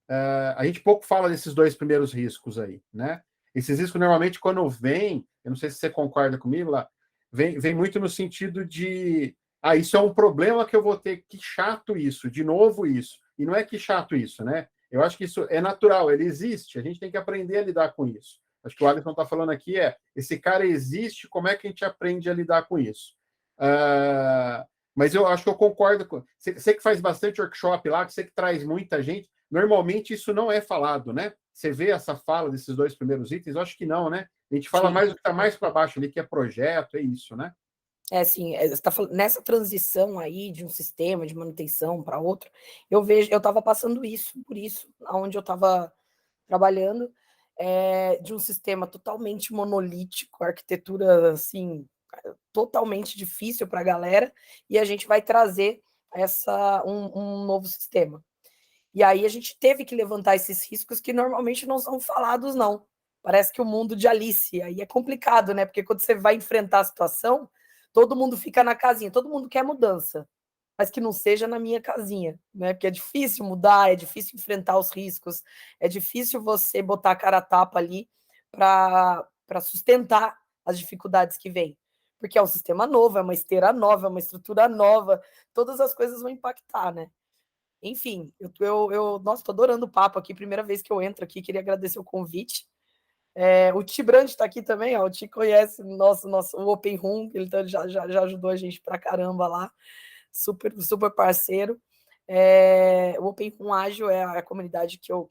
Speaker 1: a gente pouco fala desses 2 primeiros riscos aí, né? Esses riscos, normalmente, quando vem, eu não sei se você concorda comigo, lá, vem muito no sentido de isso é um problema que eu vou ter, que chato isso, de novo isso. E não é que chato isso, né? Eu acho que isso é natural, ele existe, a gente tem que aprender a lidar com isso. Acho que o Alisson está falando aqui esse cara existe, como é que a gente aprende a lidar com isso? Mas eu acho que eu concordo com... Você que faz bastante workshop lá, que você que traz muita gente, normalmente isso não é falado, né? Você vê essa fala desses 2 primeiros itens? Eu acho que não, né? A gente fala mais do que está mais para baixo ali, que é projeto, é isso, né?
Speaker 5: Assim, você tá falando, nessa transição aí de um sistema de manutenção para outro, eu estava passando por isso, onde eu estava trabalhando, de um sistema totalmente monolítico, arquitetura, assim, totalmente difícil para a galera, e a gente vai trazer um novo sistema. E aí a gente teve que levantar esses riscos que normalmente não são falados, não. Parece que o mundo de Alice, aí é complicado, né? Porque quando você vai enfrentar a situação, todo mundo fica na casinha, todo mundo quer mudança, mas que não seja na minha casinha, né? Porque é difícil mudar, é difícil enfrentar os riscos, é difícil você botar a cara a tapa ali para sustentar as dificuldades que vêm. Porque é um sistema novo, é uma esteira nova, é uma estrutura nova, todas as coisas vão impactar, né? Enfim, nossa, estou adorando o papo aqui, primeira vez que eu entro aqui, queria agradecer o convite. O Ti Brand está aqui também, ó, o Ti conhece o Open Room, ele já ajudou a gente pra caramba lá, super, super parceiro. O Open Room Ágil é a comunidade que eu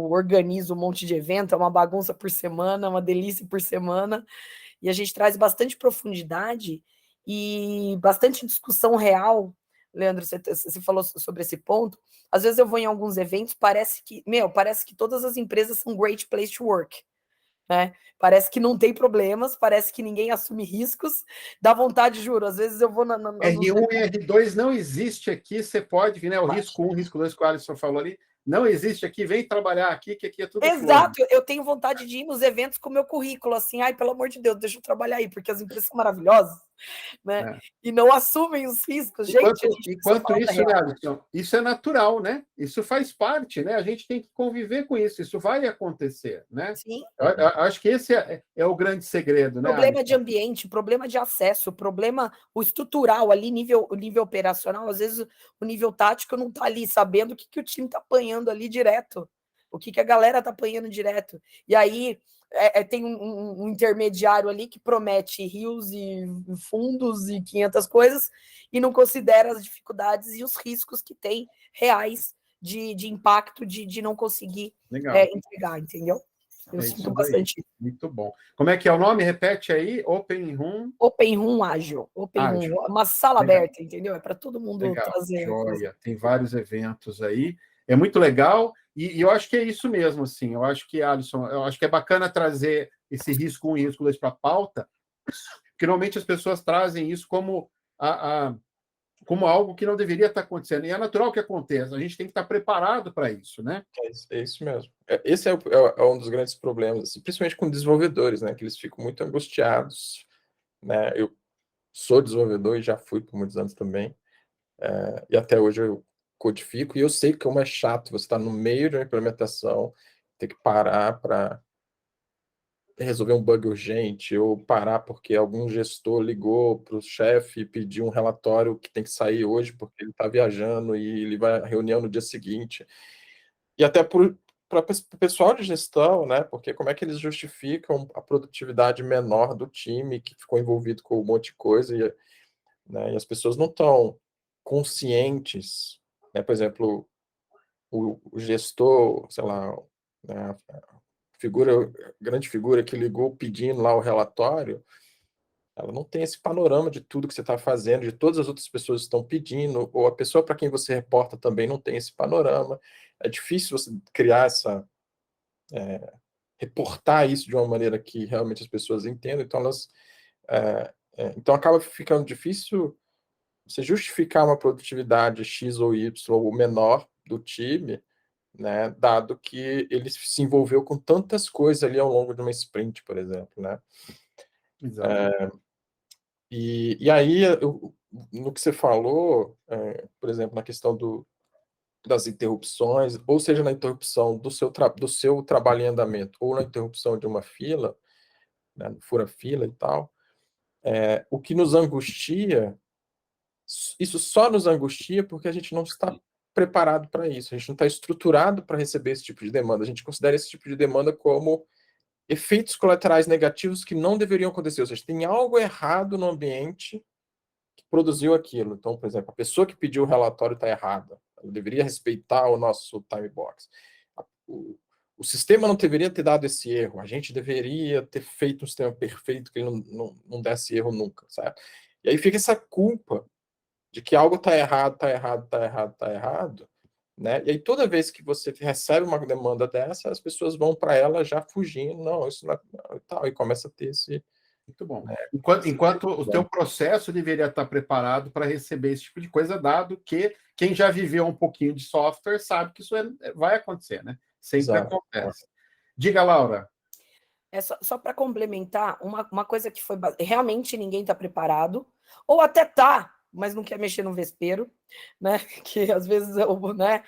Speaker 5: organizo um monte de evento, é uma bagunça por semana, uma delícia por semana, e a gente traz bastante profundidade e bastante discussão real. Leandro, você falou sobre esse ponto. Às vezes eu vou em alguns eventos, parece que todas as empresas são great place to work, né? Parece que não tem problemas, parece que ninguém assume riscos, dá vontade, juro. Às vezes eu vou
Speaker 1: R1 e R2 não existe aqui, você pode vir, né? O risco 1, risco 2, que o Alisson falou ali, não existe aqui, vem trabalhar aqui, que aqui é tudo
Speaker 5: exato, flor. Eu tenho vontade de ir nos eventos com o meu currículo, assim, ai, pelo amor de Deus, deixa eu trabalhar aí, porque as empresas são maravilhosas, né?
Speaker 1: É.
Speaker 5: E não assumem os riscos. Gente,
Speaker 1: Enquanto isso, né, Alisson, isso é natural, né? Isso faz parte, né? A gente tem que conviver com isso vai acontecer, né?
Speaker 5: Sim.
Speaker 1: Eu acho que esse é o grande segredo, né,
Speaker 5: Problema de
Speaker 1: Alisson?
Speaker 5: ambiente, problema de acesso, problema o estrutural ali, o nível operacional, às vezes o nível tático não está ali sabendo o que o time está apanhando ali direto, o que a galera está apanhando direto. E aí tem um intermediário ali que promete rios e fundos e 500 coisas e não considera as dificuldades e os riscos que tem reais de impacto de não conseguir entregar, entendeu? Eu sinto bastante.
Speaker 1: Muito bom. Como é que é o nome? Repete aí. Open Room.
Speaker 5: Open Room ágil. Open Room. Uma sala
Speaker 1: Legal.
Speaker 5: aberta, entendeu? É para todo mundo
Speaker 1: Legal.
Speaker 5: trazer.
Speaker 1: Joia. Tem vários eventos aí. É muito legal. E eu acho que é isso mesmo, assim. Eu acho que, Alisson, eu acho que é bacana trazer esse risco 1 e risco 2 para a pauta, porque normalmente as pessoas trazem isso como como algo que não deveria estar acontecendo. E é natural que aconteça. A gente tem que estar preparado para isso, né?
Speaker 2: É isso mesmo. Esse é um dos grandes problemas, assim, principalmente com desenvolvedores, né? Que eles ficam muito angustiados, né? Eu sou desenvolvedor e já fui por muitos anos também. E até hoje eu codifico e eu sei como é chato você estar no meio de uma implementação, ter que parar para resolver um bug urgente, ou parar porque algum gestor ligou para o chefe e pediu um relatório que tem que sair hoje porque ele está viajando e ele vai à reunião no dia seguinte. E até para o pessoal de gestão, né? Porque como é que eles justificam a produtividade menor do time que ficou envolvido com um monte de coisa né, e as pessoas não estão conscientes, né? Por exemplo, o gestor, sei lá, né, grande figura que ligou pedindo lá o relatório, ela não tem esse panorama de tudo que você está fazendo, de todas as outras pessoas que estão pedindo, ou a pessoa para quem você reporta também não tem esse panorama. É difícil você criar reportar isso de uma maneira que realmente as pessoas entendam, então então acaba ficando difícil você justificar uma produtividade X ou Y ou menor do time, né, dado que ele se envolveu com tantas coisas ali ao longo de uma sprint, por exemplo, né?
Speaker 1: Exato.
Speaker 2: E aí, no que você falou, por exemplo, na questão das interrupções, ou seja, na interrupção do seu trabalho em andamento, ou na interrupção de uma fila, né, no fura-fila e tal, o que nos angustia, isso só nos angustia porque a gente não está preparado para isso, a gente não está estruturado para receber esse tipo de demanda, a gente considera esse tipo de demanda como efeitos colaterais negativos que não deveriam acontecer, ou seja, tem algo errado no ambiente que produziu aquilo. Então, por exemplo, a pessoa que pediu o relatório está errada, ela deveria respeitar o nosso time box. O sistema não deveria ter dado esse erro, a gente deveria ter feito um sistema perfeito que ele não desse erro nunca, certo? E aí fica essa culpa de que algo está errado, está errado, está errado, está errado, né? E aí toda vez que você recebe uma demanda dessa, as pessoas vão para ela já fugindo, não, isso não é tal, e começa a ter esse...
Speaker 1: Muito bom. Enquanto o teu processo deveria estar preparado para receber esse tipo de coisa, dado que quem já viveu um pouquinho de software sabe que isso vai acontecer, né? Sempre acontece. Diga, Laura.
Speaker 5: Só para complementar, uma coisa que foi... Realmente ninguém está preparado, ou até tá, mas não quer mexer no vespeiro, né? Que às vezes, né?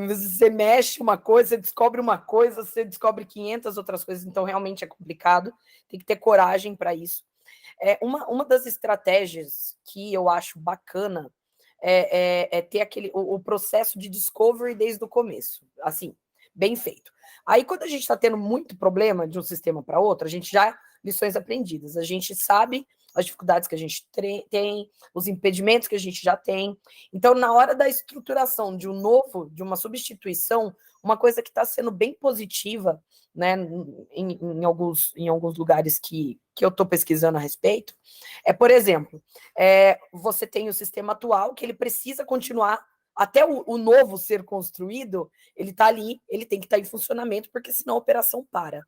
Speaker 5: Você mexe uma coisa, você descobre uma coisa, você descobre 500 outras coisas, então realmente é complicado, tem que ter coragem para isso. Uma das estratégias que eu acho bacana é ter o processo de discovery desde o começo, assim, bem feito. Aí, quando a gente está tendo muito problema de um sistema para outro, a gente já... Lições aprendidas. A gente sabe as dificuldades que a gente tem, os impedimentos que a gente já tem. Então, na hora da estruturação de uma substituição, uma coisa que está sendo bem positiva, né, em alguns lugares que eu estou pesquisando a respeito, por exemplo, você tem o sistema atual, que ele precisa continuar até o novo ser construído, ele está ali, ele tem que estar em funcionamento, porque senão a operação para.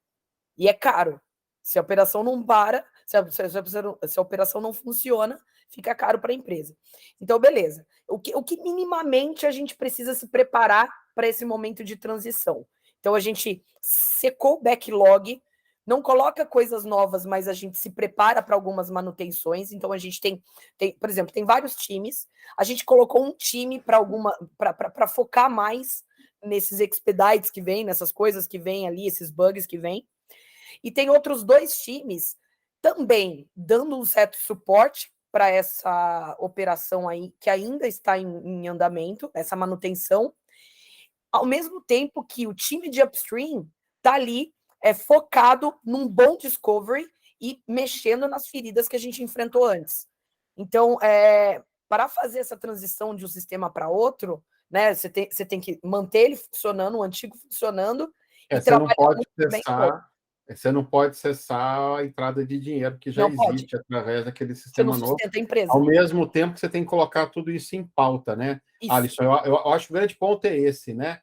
Speaker 5: E é caro. Se a operação não para, se a operação não funciona, fica caro para a empresa. Então, beleza. O que minimamente a gente precisa se preparar para esse momento de transição? Então, a gente secou o backlog não coloca coisas novas, mas a gente se prepara para algumas manutenções. Então, a gente tem, por exemplo, tem vários times. A gente colocou um time para focar mais nesses expedites que vêm, nessas coisas que vêm ali, esses bugs que vêm. E tem outros 2 times também dando um certo suporte para essa operação aí, que ainda está em andamento, essa manutenção, ao mesmo tempo que o time de upstream está ali focado num bom discovery e mexendo nas feridas que a gente enfrentou antes. Então, para fazer essa transição de um sistema para outro, né, você tem que manter ele funcionando, o antigo funcionando, e trabalhar muito bem.
Speaker 1: Você não pode cessar a entrada de dinheiro que já
Speaker 5: Não pode.
Speaker 1: existe através daquele
Speaker 5: Você
Speaker 1: sistema
Speaker 5: não
Speaker 1: novo.
Speaker 5: sustenta a empresa.
Speaker 1: Ao mesmo tempo que você tem que colocar tudo isso em pauta, né?
Speaker 5: Isso.
Speaker 1: Alisson, eu acho que o grande ponto é esse, né?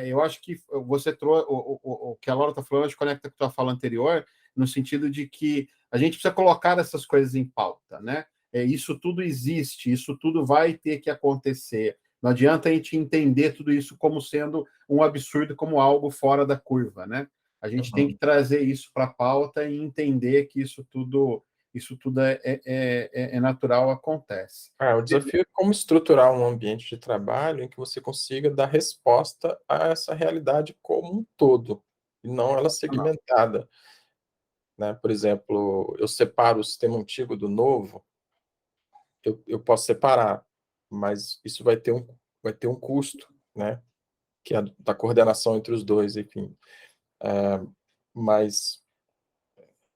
Speaker 1: Eu acho que você trouxe o que a Laura está falando, acho que conecta com a tua fala anterior, no sentido de que a gente precisa colocar essas coisas em pauta, né? Isso tudo existe, isso tudo vai ter que acontecer. Não adianta a gente entender tudo isso como sendo um absurdo, como algo fora da curva, né? A gente tem que trazer isso para a pauta e entender que isso tudo é natural, acontece.
Speaker 2: O desafio é como estruturar um ambiente de trabalho em que você consiga dar resposta a essa realidade como um todo, e não ela segmentada. Né? Por exemplo, eu separo o sistema antigo do novo, eu posso separar, mas isso vai ter um custo, né? Que é da coordenação entre os dois, enfim. Mas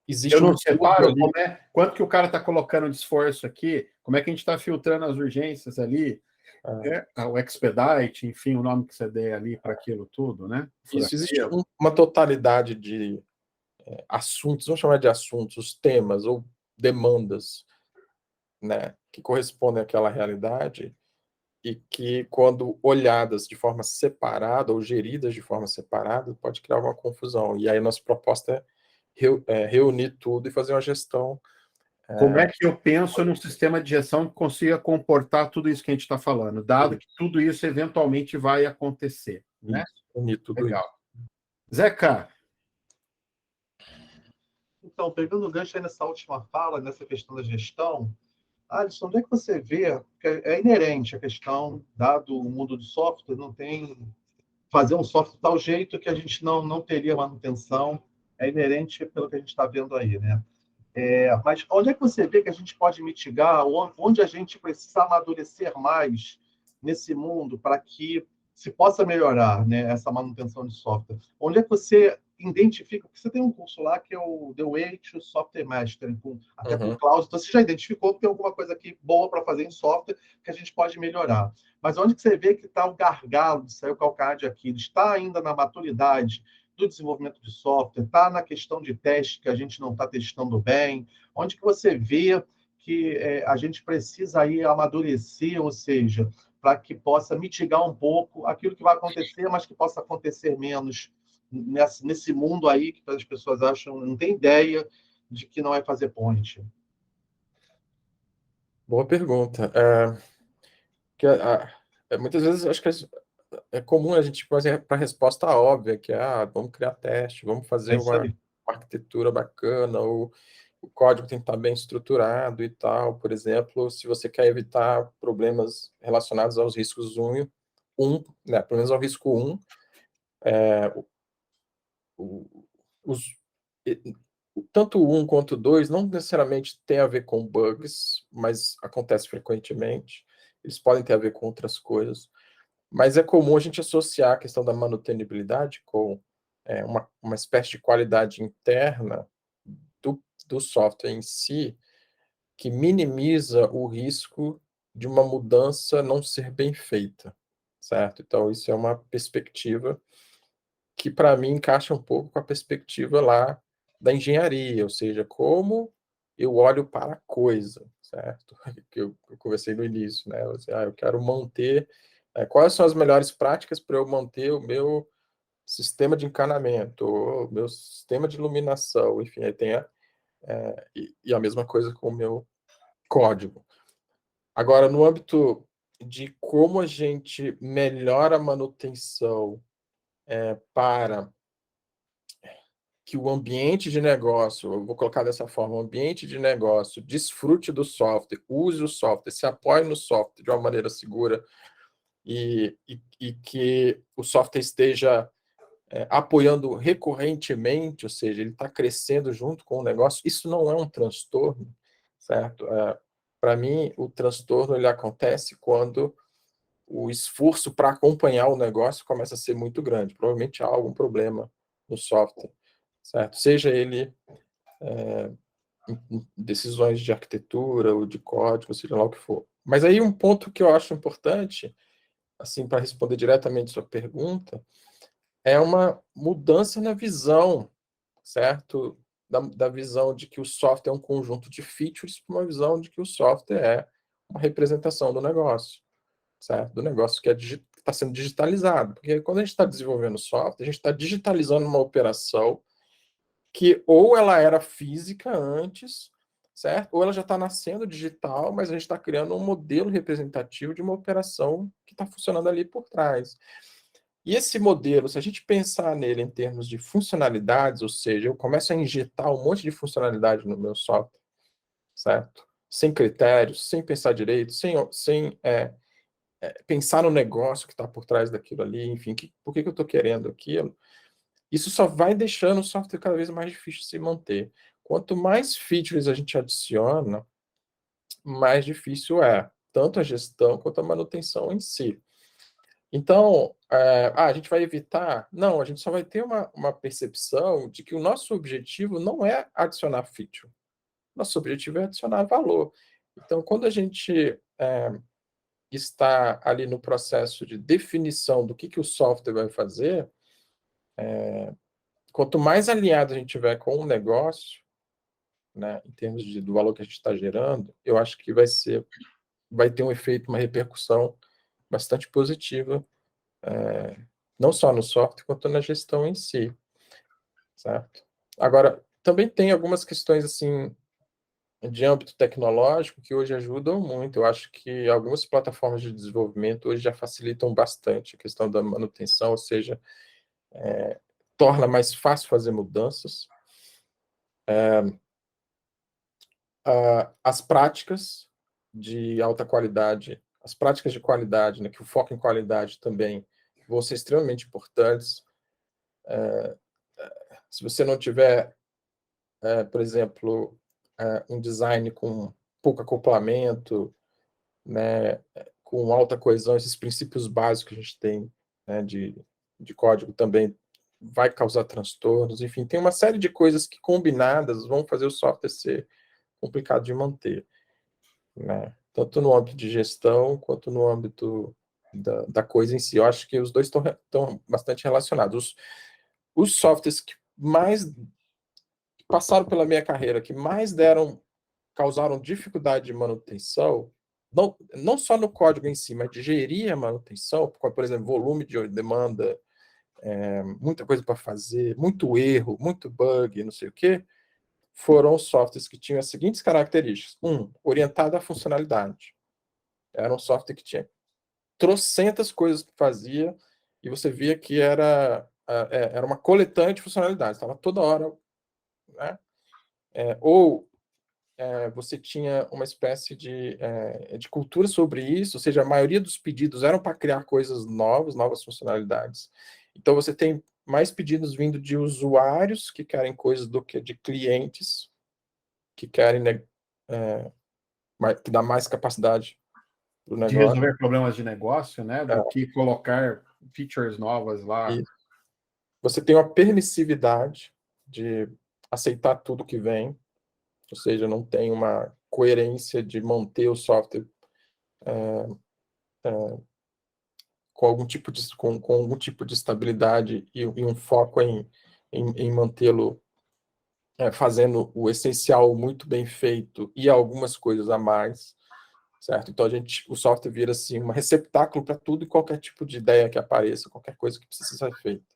Speaker 2: existe
Speaker 1: eu não
Speaker 2: um
Speaker 1: separo
Speaker 2: ali.
Speaker 1: Quanto que o cara está colocando de esforço aqui, como é que a gente está filtrando as urgências ali, o expedite, enfim, o nome que você der ali para aquilo tudo, né?
Speaker 2: Isso, existe uma totalidade de assuntos, vamos chamar de assuntos, temas ou demandas, né, que correspondem àquela realidade e que, quando olhadas de forma separada ou geridas de forma separada, pode criar uma confusão. E aí a nossa proposta é reunir tudo e fazer uma gestão.
Speaker 1: Como é que eu penso num sistema de gestão que consiga comportar tudo isso que a gente está falando, dado que tudo isso eventualmente vai acontecer, né?
Speaker 2: Unir tudo.
Speaker 1: Legal. Zeca.
Speaker 6: Então, pegando o gancho aí nessa última fala, nessa questão da gestão, Alisson, onde é que você vê, que é inerente a questão, dado o mundo do software, não tem fazer um software de tal jeito que a gente não teria manutenção, é inerente pelo que a gente está vendo aí, né? Mas onde é que você vê que a gente pode mitigar, onde a gente precisa amadurecer mais nesse mundo para que se possa melhorar, né, essa manutenção de software? Onde é que você identifica? Porque você tem um curso lá que é o The Way to Software Mastery, até com Cloud, então você já identificou que tem alguma coisa aqui boa para fazer em software que a gente pode melhorar. Mas onde que você vê que está o gargalo, de sair o calcanhar de Aquiles? Está ainda na maturidade do desenvolvimento de software, está na questão de teste que a gente não está testando bem, onde que você vê que a gente precisa aí amadurecer, ou seja, para que possa mitigar um pouco aquilo que vai acontecer, mas que possa acontecer menos nesse mundo aí que as pessoas acham, não tem ideia de que não vai fazer point.
Speaker 2: Boa pergunta. Muitas vezes acho que é comum a gente fazer para a resposta óbvia, que é vamos criar teste, vamos fazer uma arquitetura bacana, ou o código tem que estar bem estruturado e tal. Por exemplo, se você quer evitar problemas relacionados aos riscos 1, né, pelo menos ao risco 1, tanto o 1 quanto o 2 não necessariamente tem a ver com bugs, mas acontece frequentemente. Eles podem ter a ver com outras coisas. Mas é comum a gente associar a questão da manutenibilidade com uma espécie de qualidade interna do software em si, que minimiza o risco de uma mudança não ser bem feita, certo? Então, isso é uma perspectiva que, para mim, encaixa um pouco com a perspectiva lá da engenharia, ou seja, como eu olho para a coisa, certo? Que eu conversei no início, né? Eu quero manter... quais são as melhores práticas para eu manter o meu sistema de encanamento, o meu sistema de iluminação, enfim, aí tem a mesma coisa com o meu código. Agora, no âmbito de como a gente melhora a manutenção para que o ambiente de negócio, eu vou colocar dessa forma, o ambiente de negócio desfrute do software, use o software, se apoie no software de uma maneira segura e que o software esteja apoiando recorrentemente, ou seja, ele está crescendo junto com o negócio, isso não é um transtorno, certo? Para mim, o transtorno ele acontece quando o esforço para acompanhar o negócio começa a ser muito grande. Provavelmente há algum problema no software, certo? Seja ele em decisões de arquitetura ou de código, seja lá o que for. Mas aí um ponto que eu acho importante, assim, para responder diretamente a sua pergunta, é uma mudança na visão, certo? Da visão de que o software é um conjunto de features para uma visão de que o software é uma representação do negócio, certo? Do negócio que está sendo digitalizado. Porque quando a gente está desenvolvendo software, a gente está digitalizando uma operação que ou ela era física antes, certo? Ou ela já está nascendo digital, mas a gente está criando um modelo representativo de uma operação que está funcionando ali por trás. E esse modelo, se a gente pensar nele em termos de funcionalidades, ou seja, eu começo a injetar um monte de funcionalidade no meu software, certo? Sem critérios, sem pensar direito, sem pensar no negócio que está por trás daquilo ali, enfim, por que eu estou querendo aquilo, isso só vai deixando o software cada vez mais difícil de se manter. Quanto mais features a gente adiciona, mais difícil é, tanto a gestão quanto a manutenção em si. Então, a gente vai evitar? Não, a gente só vai ter uma percepção de que o nosso objetivo não é adicionar feature. Nosso objetivo é adicionar valor. Então, quando a gente está ali no processo de definição do que o software vai fazer, quanto mais alinhado a gente tiver com o negócio, né, em termos do valor que a gente está gerando, eu acho que vai ter um efeito, uma repercussão bastante positiva, não só no software, quanto na gestão em si, certo? Agora, também tem algumas questões, assim, de âmbito tecnológico que hoje ajudam muito. Eu acho que algumas plataformas de desenvolvimento hoje já facilitam bastante a questão da manutenção, ou seja, torna mais fácil fazer mudanças. As práticas de alta qualidade, as práticas de qualidade, né, que o foco em qualidade também vão ser extremamente importantes. Se você não tiver, por exemplo, um design com pouco acoplamento, né, com alta coesão, esses princípios básicos que a gente tem, né, de código também vai causar transtornos. Enfim, tem uma série de coisas que combinadas vão fazer o software ser complicado de manter, né? Tanto no âmbito de gestão quanto no âmbito da coisa em si. Eu acho que os dois estão bastante relacionados. Os softwares que mais passaram pela minha carreira, que mais causaram dificuldade de manutenção, não só no código em si, mas de gerir a manutenção, por exemplo, volume de demanda, muita coisa para fazer, muito erro, muito bug, não sei o quê, foram softwares que tinham as seguintes características. Orientado à funcionalidade. Era um software que tinha trocentas coisas que fazia e você via que era uma coletânea de funcionalidades. Estava toda hora, né? Você tinha uma espécie de cultura sobre isso, ou seja, a maioria dos pedidos eram para criar coisas novas funcionalidades. Então, você tem mais pedidos vindo de usuários que querem coisas do que de clientes que querem, né, que dá mais capacidade para o negócio.
Speaker 1: De resolver problemas de negócio, né? Do que colocar features novas lá.
Speaker 2: E você tem uma permissividade de aceitar tudo que vem, ou seja, não tem uma coerência de manter o software com algum tipo de estabilidade e um foco em mantê-lo fazendo o essencial muito bem feito e algumas coisas a mais, certo? Então o software vira assim um receptáculo para tudo e qualquer tipo de ideia que apareça, qualquer coisa que precisa ser feita,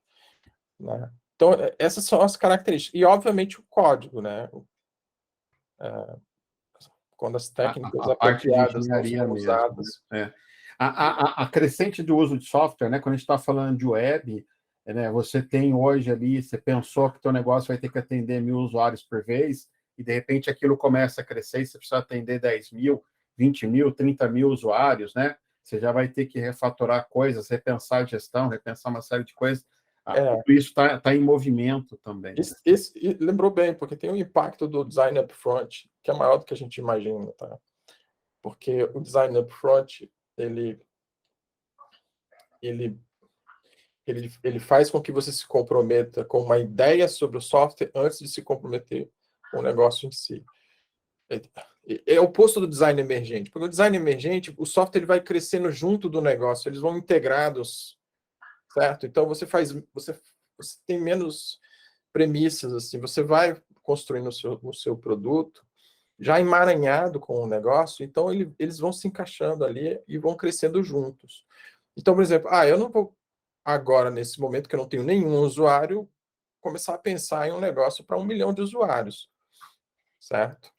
Speaker 2: né? Então essas são as características e obviamente o código, né? Quando as técnicas apropriadas não são usadas.
Speaker 1: A crescente do uso de software, né? Quando a gente está falando de web, né? Você tem hoje ali, você pensou que teu negócio vai ter que atender 1.000 usuários por vez, e de repente aquilo começa a crescer e você precisa atender 10.000, 20.000, 30.000 usuários, né? Você já vai ter que refatorar coisas, repensar a gestão, repensar uma série de coisas. Tudo isso está em movimento também.
Speaker 2: Lembrou bem, porque tem um impacto do design upfront, que é maior do que a gente imagina, tá? Porque o design upfront, ele faz com que você se comprometa com uma ideia sobre o software antes de se comprometer com o negócio em si. É o oposto do design emergente, porque o design emergente, o software ele vai crescendo junto do negócio, eles vão integrados, certo? Então você tem menos premissas, assim, você vai construindo o seu produto já emaranhado com o negócio, então eles vão se encaixando ali e vão crescendo juntos. Então, por exemplo, eu não vou agora, nesse momento que eu não tenho nenhum usuário, começar a pensar em um negócio para 1 milhão de usuários, certo?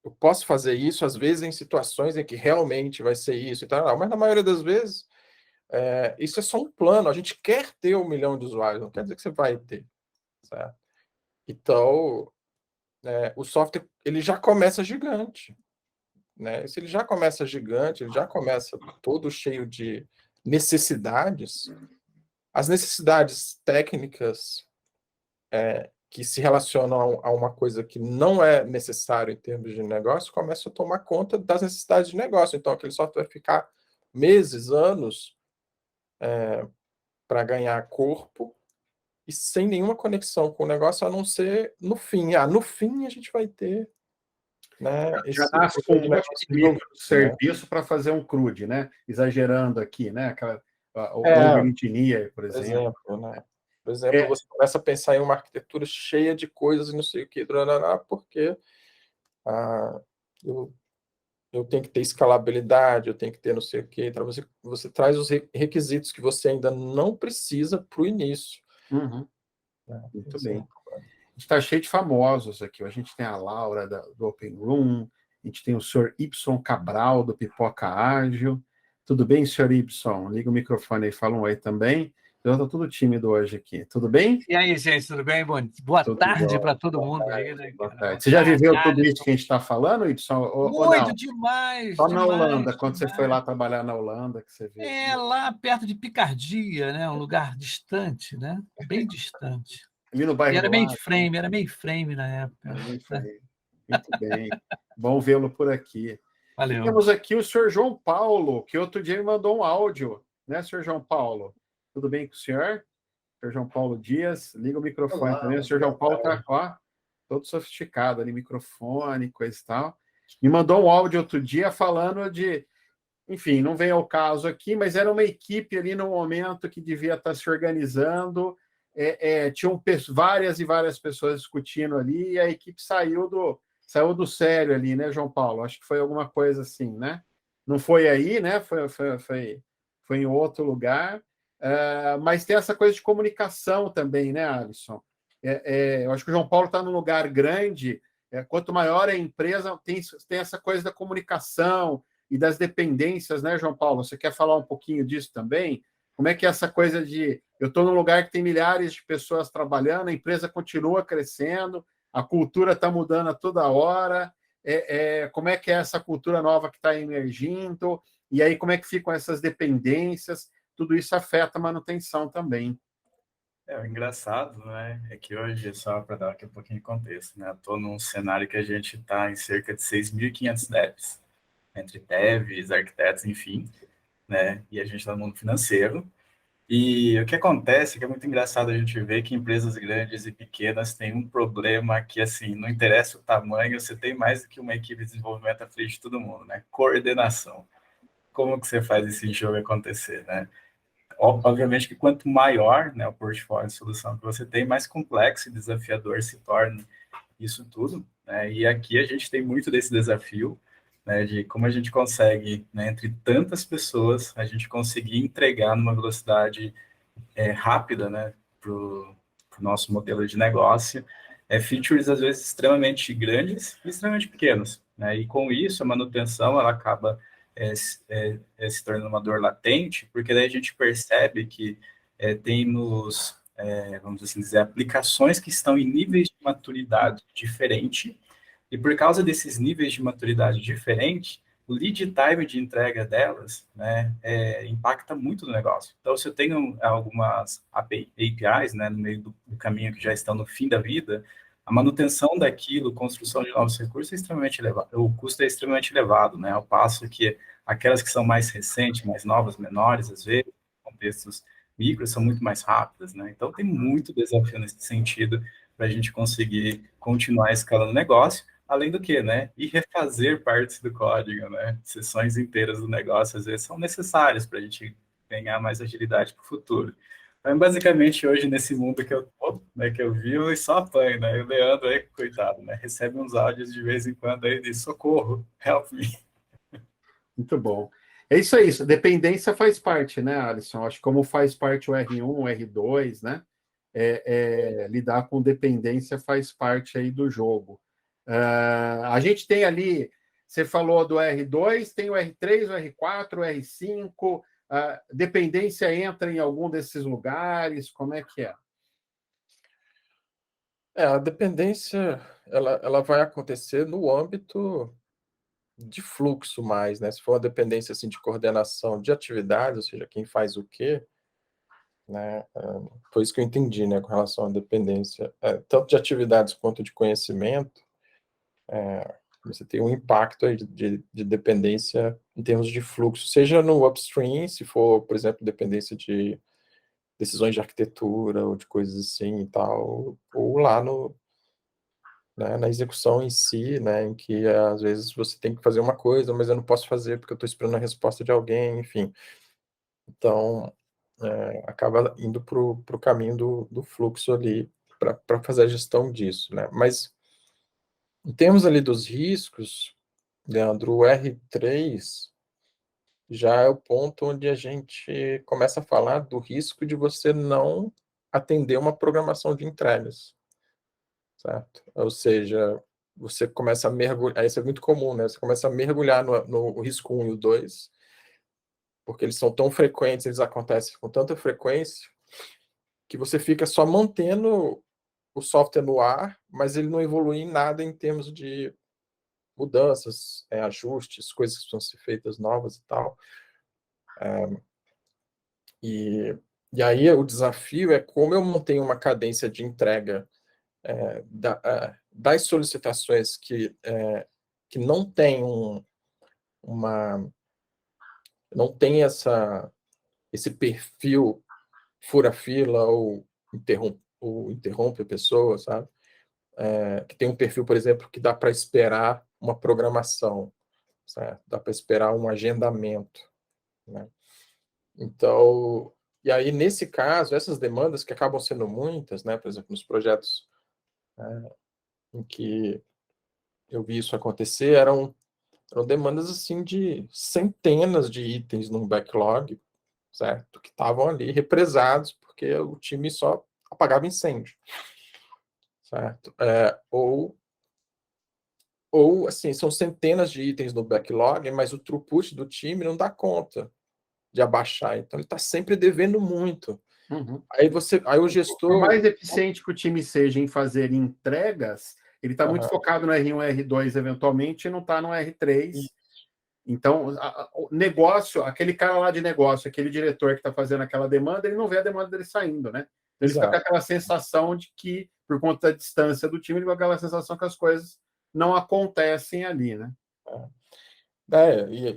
Speaker 2: Eu posso fazer isso, às vezes, em situações em que realmente vai ser isso e tal, mas na maioria das vezes, isso é só um plano. A gente quer ter 1 milhão de usuários, não quer dizer que você vai ter, certo? Então, o software ele já começa gigante, né? Se ele já começa gigante, ele já começa todo cheio de necessidades. As necessidades técnicas que se relacionam a uma coisa que não é necessário em termos de negócio, começam a tomar conta das necessidades de negócio. Então, aquele software vai ficar meses, anos para ganhar corpo e sem nenhuma conexão com o negócio, a não ser no fim. No fim a gente vai ter, né,
Speaker 1: já nasce com um monte de microserviço para fazer um CRUD, né? Exagerando aqui, né? O logaritmia, por exemplo.
Speaker 2: Né? Por exemplo, você começa a pensar em uma arquitetura cheia de coisas e não sei o que, porque eu tenho que ter escalabilidade, eu tenho que ter não sei o que. Então você traz os requisitos que você ainda não precisa para o início.
Speaker 1: Uhum. Muito bem. A gente está cheio de famosos aqui. A gente tem a Laura do Open Room, a gente tem o senhor Y Cabral, do Pipoca Ágil. Tudo bem, senhor Y? Liga o microfone aí, fala um oi também. Eu estou tudo tímido hoje aqui. Tudo bem?
Speaker 7: E aí, gente, tudo bem? Boa tarde para todo mundo.
Speaker 1: Boa tarde. Você já viveu tudo isso que a gente está falando, Y?
Speaker 7: Muito, demais.
Speaker 1: Só na Holanda, quando você foi lá trabalhar na Holanda, que você viu.
Speaker 7: Lá perto de Picardia, né? Um lugar distante, né? Bem distante.
Speaker 1: Ali no bairro
Speaker 7: era mainframe na época.
Speaker 1: Muito bem. Bom vê-lo por aqui.
Speaker 7: Valeu.
Speaker 1: Temos aqui o senhor João Paulo, que outro dia me mandou um áudio, né, senhor João Paulo? Tudo bem com o senhor? Senhor João Paulo Dias, liga o microfone também. O senhor João Paulo está todo sofisticado ali, microfone, coisa e tal. Me mandou um áudio outro dia falando de... Enfim, não vem ao caso aqui, mas era uma equipe ali no momento que devia estar se organizando. Tinham várias e várias pessoas discutindo ali e a equipe saiu do sério ali, né, João Paulo? Acho que foi alguma coisa assim, né? Não foi aí, né? Foi em outro lugar. Mas tem essa coisa de comunicação também, né, Alisson? Eu acho que o João Paulo está num lugar grande. Quanto maior a empresa, tem essa coisa da comunicação e das dependências, né, João Paulo? Você quer falar um pouquinho disso também? Como é que é essa coisa de... Eu estou num lugar que tem milhares de pessoas trabalhando, a empresa continua crescendo, a cultura está mudando a toda hora. Como é que é essa cultura nova que está emergindo? E aí, como é que ficam essas dependências? Tudo isso afeta a manutenção também.
Speaker 8: O engraçado, né, é que hoje, só para dar aqui um pouquinho de contexto, né, eu estou num cenário que a gente está em cerca de 6.500 devs, entre devs, arquitetos, enfim, né, e a gente está no mundo financeiro. E o que acontece é que é muito engraçado a gente ver que empresas grandes e pequenas têm um problema que, assim, não interessa o tamanho, você tem mais do que uma equipe de desenvolvimento à frente de todo mundo, né, coordenação. Como que você faz esse jogo acontecer, né? Obviamente que quanto maior, né, o portfólio de solução que você tem, mais complexo e desafiador se torna isso tudo, né? E aqui a gente tem muito desse desafio, né, de como a gente consegue, né, entre tantas pessoas, a gente conseguir entregar numa velocidade rápida, né, para o nosso modelo de negócio, features às vezes extremamente grandes e extremamente pequenos, né? E com isso a manutenção ela acaba se tornando uma dor latente, porque daí a gente percebe que temos, vamos assim dizer, aplicações que estão em níveis de maturidade diferente, e por causa desses níveis de maturidade diferentes, o lead time de entrega delas, né, impacta muito no negócio. Então, se eu tenho algumas APIs, né, no meio do caminho que já estão no fim da vida, a manutenção daquilo, construção de novos recursos é extremamente elevado, o custo é extremamente elevado, né, ao passo que aquelas que são mais recentes, mais novas, menores, às vezes, contextos micros, são muito mais rápidas, né, então tem muito desafio nesse sentido para a gente conseguir continuar escalando o negócio, além do que, né, e refazer partes do código, né, sessões inteiras do negócio, às vezes, são necessárias para a gente ganhar mais agilidade para o futuro. Então, basicamente, hoje, nesse mundo que eu tô, né, que eu vivo, e só apanho, né, o Leandro aí, coitado, né, recebe uns áudios de vez em quando aí de socorro, help me.
Speaker 1: Muito bom. É isso aí, dependência faz parte, né, Alisson? Acho que como faz parte o R1, o R2, né? Lidar com dependência faz parte aí do jogo. A gente tem ali, você falou do R2, tem o R3, o R4, o R5, dependência entra em algum desses lugares, como é que é?
Speaker 2: A dependência, ela vai acontecer no âmbito de fluxo mais, né? Se for uma dependência assim, de coordenação de atividades, ou seja, quem faz o quê, né? Foi isso que eu entendi, né, com relação à dependência, tanto de atividades quanto de conhecimento, você tem um impacto aí de dependência em termos de fluxo, seja no upstream, se for, por exemplo, dependência de decisões de arquitetura ou de coisas assim e tal, ou lá né, na execução em si, né, em que às vezes você tem que fazer uma coisa, mas eu não posso fazer porque eu estou esperando a resposta de alguém, enfim. Então, acaba indo para o caminho do fluxo ali, para fazer a gestão disso, né? Mas, em termos ali dos riscos, Leandro, o R3 já é o ponto onde a gente começa a falar do risco de você não atender uma programação de entregas, certo? Ou seja, você começa a mergulhar, isso é muito comum, né? Você começa a mergulhar no risco 1 e o 2, porque eles são tão frequentes, eles acontecem com tanta frequência, que você fica só mantendo o software no ar, mas ele não evolui em nada em termos de mudanças, ajustes, coisas que precisam ser feitas novas e tal. E aí o desafio é como eu mantenho uma cadência de entrega das solicitações que não tem não tem esse perfil fura-fila ou interrompe a pessoa, sabe? Que tem um perfil, por exemplo, que dá para esperar uma programação, certo? Dá para esperar um agendamento, né? Então, e aí, nesse caso, essas demandas que acabam sendo muitas, né? Por exemplo, nos projetos em que eu vi isso acontecer, eram demandas assim de centenas de itens num backlog, certo? Que estavam ali represados porque o time só apagava incêndio, certo? Ou assim, são centenas de itens no backlog, mas o throughput do time não dá conta de abaixar, então ele está sempre devendo muito.
Speaker 1: Uhum.
Speaker 2: Aí o gestor...
Speaker 1: Por mais eficiente que o time seja em fazer entregas, ele está muito focado no R1, R2, eventualmente, e não está no R3. Então, o negócio, aquele cara lá de negócio, aquele diretor que está fazendo aquela demanda, ele não vê a demanda dele saindo, né? Então, ele fica com aquela sensação de que, por conta da distância do time, ele fica com aquela sensação que as coisas não acontecem ali, né?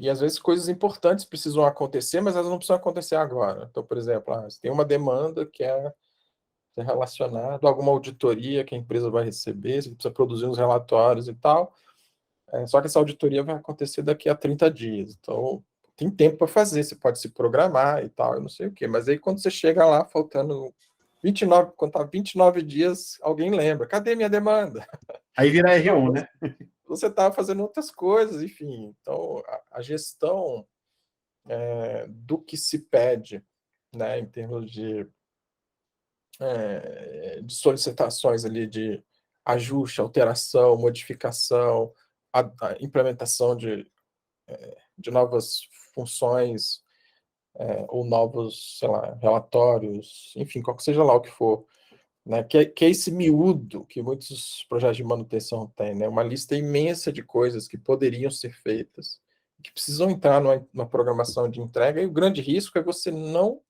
Speaker 2: E às vezes coisas importantes precisam acontecer, mas elas não precisam acontecer agora. Então, por exemplo, você tem uma demanda que é relacionada a alguma auditoria que a empresa vai receber, você precisa produzir uns relatórios e tal, só que essa auditoria vai acontecer daqui a 30 dias. Então, tem tempo para fazer, você pode se programar e tal, eu não sei o quê. Mas aí, quando você chega lá, faltando 29, quando tá 29 dias, alguém lembra, cadê minha demanda?
Speaker 1: Aí vira R1, né?
Speaker 2: Você estava fazendo outras coisas, enfim. Então, a gestão do que se pede, né, em termos de solicitações ali de ajuste, alteração, modificação, a implementação de novas funções, ou novos, sei lá, relatórios, enfim, qual que seja lá o que for, né? Que é esse miúdo que muitos projetos de manutenção têm, né? Uma lista imensa de coisas que poderiam ser feitas, que precisam entrar numa programação de entrega, e o grande risco é você não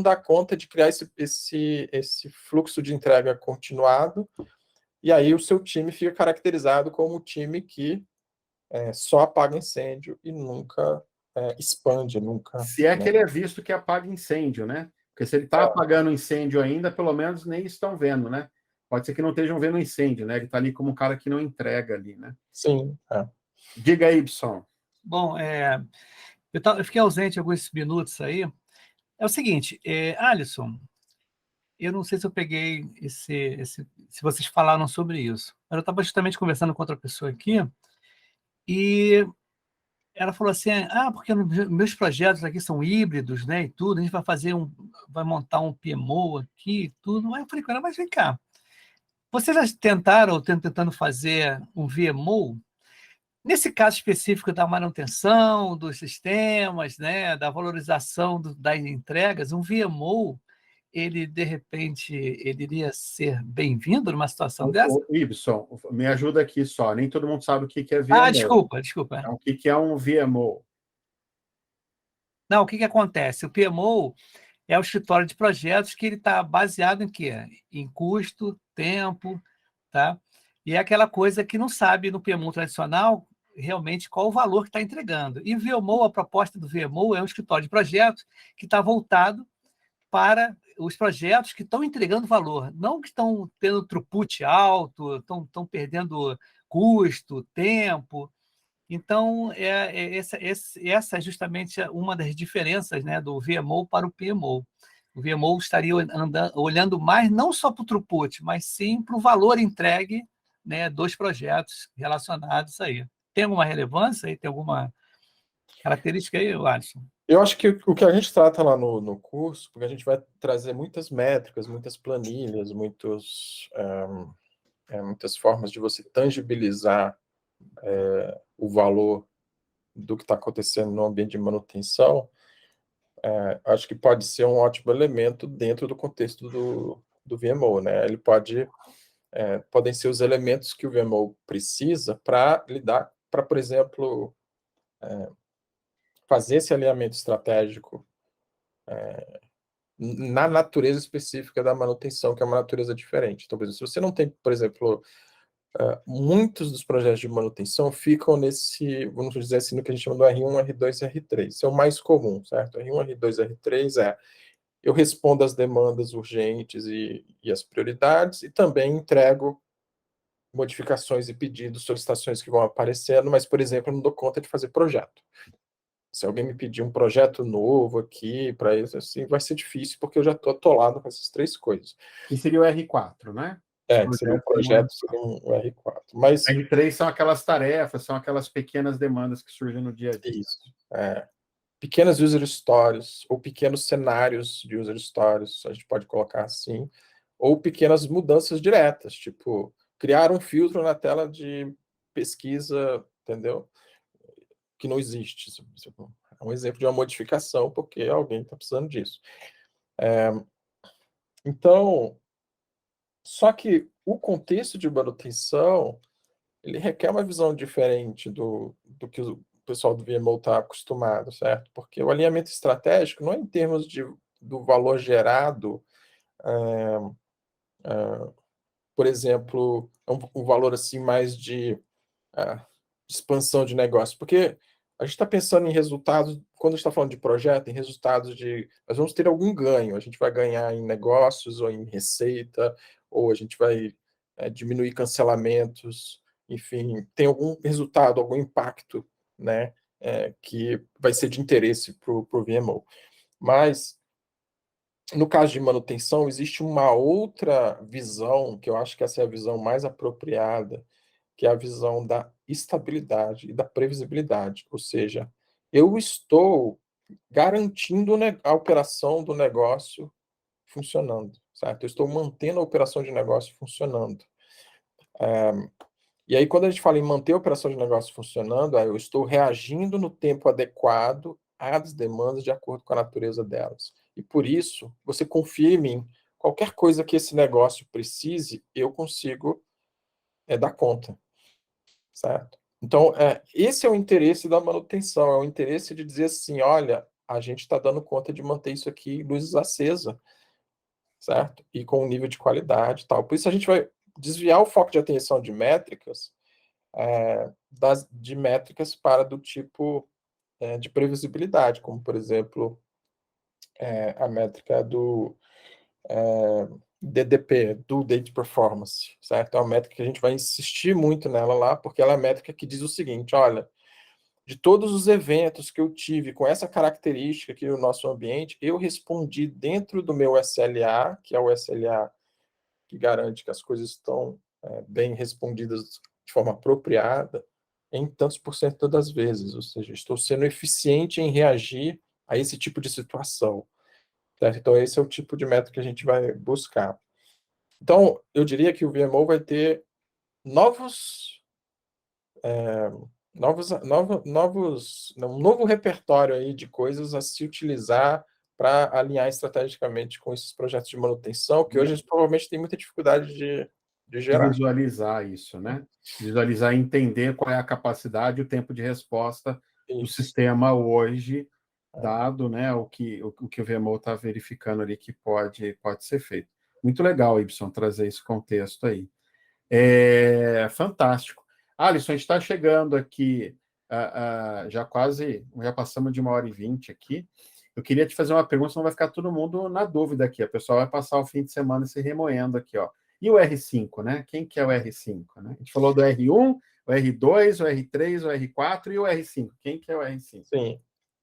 Speaker 2: dar conta de criar esse fluxo de entrega continuado, e aí o seu time fica caracterizado como um time que só apaga incêndio e nunca expande, nunca...
Speaker 1: Se é
Speaker 2: né?
Speaker 1: que ele é visto que apaga incêndio, né? Porque se ele está apagando incêndio ainda, pelo menos nem estão vendo, né? Pode ser que não estejam vendo incêndio, né? Ele está ali como um cara que não entrega ali, né?
Speaker 2: Sim.
Speaker 1: Diga aí, Ibson.
Speaker 7: Bom, eu fiquei ausente alguns minutos aí. É o seguinte, Alisson, eu não sei se eu peguei se vocês falaram sobre isso, mas eu estava justamente conversando com outra pessoa aqui, e ela falou assim, porque meus projetos aqui são híbridos, né, e tudo, a gente vai montar um PMO aqui e tudo. Aí eu falei com ela, mas vem cá, vocês já tentaram, ou estão tentando fazer um VMO? Nesse caso específico da manutenção dos sistemas, né, da valorização das entregas, um VMO, ele, de repente, ele iria ser bem-vindo numa situação dessa?
Speaker 1: Ibson, me ajuda aqui só. Nem todo mundo sabe o que é VMO.
Speaker 7: Desculpa.
Speaker 1: Então, o que é um VMO?
Speaker 7: Não, o que acontece? O PMO é o escritório de projetos que ele está baseado em quê? Em custo, tempo, tá? E é aquela coisa que não sabe no PMO tradicional realmente qual o valor que está entregando. E VMO, a proposta do VMO é um escritório de projetos que está voltado para os projetos que estão entregando valor, não que estão tendo throughput alto, estão perdendo custo, tempo. Então, essa é justamente uma das diferenças, né, do VMO para o PMO. O VMO estaria olhando mais não só para o throughput, mas sim para o valor entregue, né, dos projetos relacionados aí. Tem alguma relevância aí? Tem alguma característica aí, Alisson?
Speaker 2: Eu acho que o que a gente trata lá no curso, porque a gente vai trazer muitas métricas, muitas planilhas, muitas formas de você tangibilizar o valor do que está acontecendo no ambiente de manutenção, acho que pode ser um ótimo elemento dentro do contexto do VMO, né? Ele podem ser os elementos que o VMO precisa para lidar, para, por exemplo, fazer esse alinhamento estratégico na natureza específica da manutenção, que é uma natureza diferente. Então, por exemplo, se você não tem, por exemplo, muitos dos projetos de manutenção ficam vamos dizer assim, no que a gente chama do R1, R2 e R3. Isso é o mais comum, certo? R1, R2, R3 eu respondo às demandas urgentes e as prioridades, e também entrego modificações e pedidos, solicitações que vão aparecendo, mas, por exemplo, eu não dou conta de fazer projeto. Se alguém me pedir um projeto novo aqui, para isso, assim, vai ser difícil, porque eu já estou atolado com essas três coisas.
Speaker 1: Que seria o R4, né?
Speaker 2: Que seria um projeto, seria um R4. Mas
Speaker 1: R3 são aquelas tarefas, são aquelas pequenas demandas que surgem no dia a dia.
Speaker 2: Isso. Pequenas user stories, ou pequenos cenários de user stories, a gente pode colocar assim, ou pequenas mudanças diretas, tipo, criar um filtro na tela de pesquisa, entendeu? Que não existe. É um exemplo de uma modificação, porque alguém está precisando disso. Então, só que o contexto de manutenção, ele requer uma visão diferente do que o pessoal do VMO está acostumado, certo? Porque o alinhamento estratégico não é em termos do valor gerado, por exemplo, um valor assim mais de expansão de negócio, porque a gente está pensando em resultados, quando a gente está falando de projeto, em resultados nós vamos ter algum ganho, a gente vai ganhar em negócios ou em receita, ou a gente vai diminuir cancelamentos, enfim, tem algum resultado, algum impacto, né, que vai ser de interesse para o VMO. Mas, no caso de manutenção, existe uma outra visão, que eu acho que essa é a visão mais apropriada, que é a visão da estabilidade e da previsibilidade. Ou seja, eu estou garantindo a operação do negócio funcionando, certo? Eu estou mantendo a operação de negócio funcionando. E aí, quando a gente fala em manter a operação de negócio funcionando, eu estou reagindo no tempo adequado as demandas de acordo com a natureza delas. E por isso, você confia em mim. Qualquer coisa que esse negócio precise, eu consigo dar conta, certo? Então, esse é o interesse da manutenção, é o interesse de dizer assim, olha, a gente está dando conta de manter isso aqui luzes acesa, certo? E com um nível de qualidade e tal. Por isso a gente vai desviar o foco de atenção de métricas, de métricas para do tipo de previsibilidade, como, por exemplo, a métrica do DDP, do Date Performance, certo? É uma métrica que a gente vai insistir muito nela lá, porque ela é a métrica que diz o seguinte, olha, de todos os eventos que eu tive com essa característica aqui no nosso ambiente, eu respondi dentro do meu SLA, que é o SLA que garante que as coisas estão bem respondidas de forma apropriada, em tantos por cento das vezes, ou seja, estou sendo eficiente em reagir a esse tipo de situação. Certo? Então, esse é o tipo de métrica que a gente vai buscar. Então, eu diria que o VMO vai ter um novo repertório aí de coisas a se utilizar para alinhar estrategicamente com esses projetos de manutenção, que hoje provavelmente tem muita dificuldade de gerar.
Speaker 1: Visualizar isso, né? Visualizar e entender qual é a capacidade e o tempo de resposta do sistema hoje, dado, né, o que o VMO está verificando ali que pode ser feito. Muito legal, Ibson, trazer esse contexto aí. Fantástico. Alisson, a gente está chegando aqui, já passamos de 1h20 aqui. Eu queria te fazer uma pergunta, senão vai ficar todo mundo na dúvida aqui. A pessoa vai passar o fim de semana se remoendo aqui, ó. E o R5, né? Quem que é o R5? Né? A gente falou do R1, o R2, o R3, o R4 e o R5. Quem que é o R5?
Speaker 2: Sim.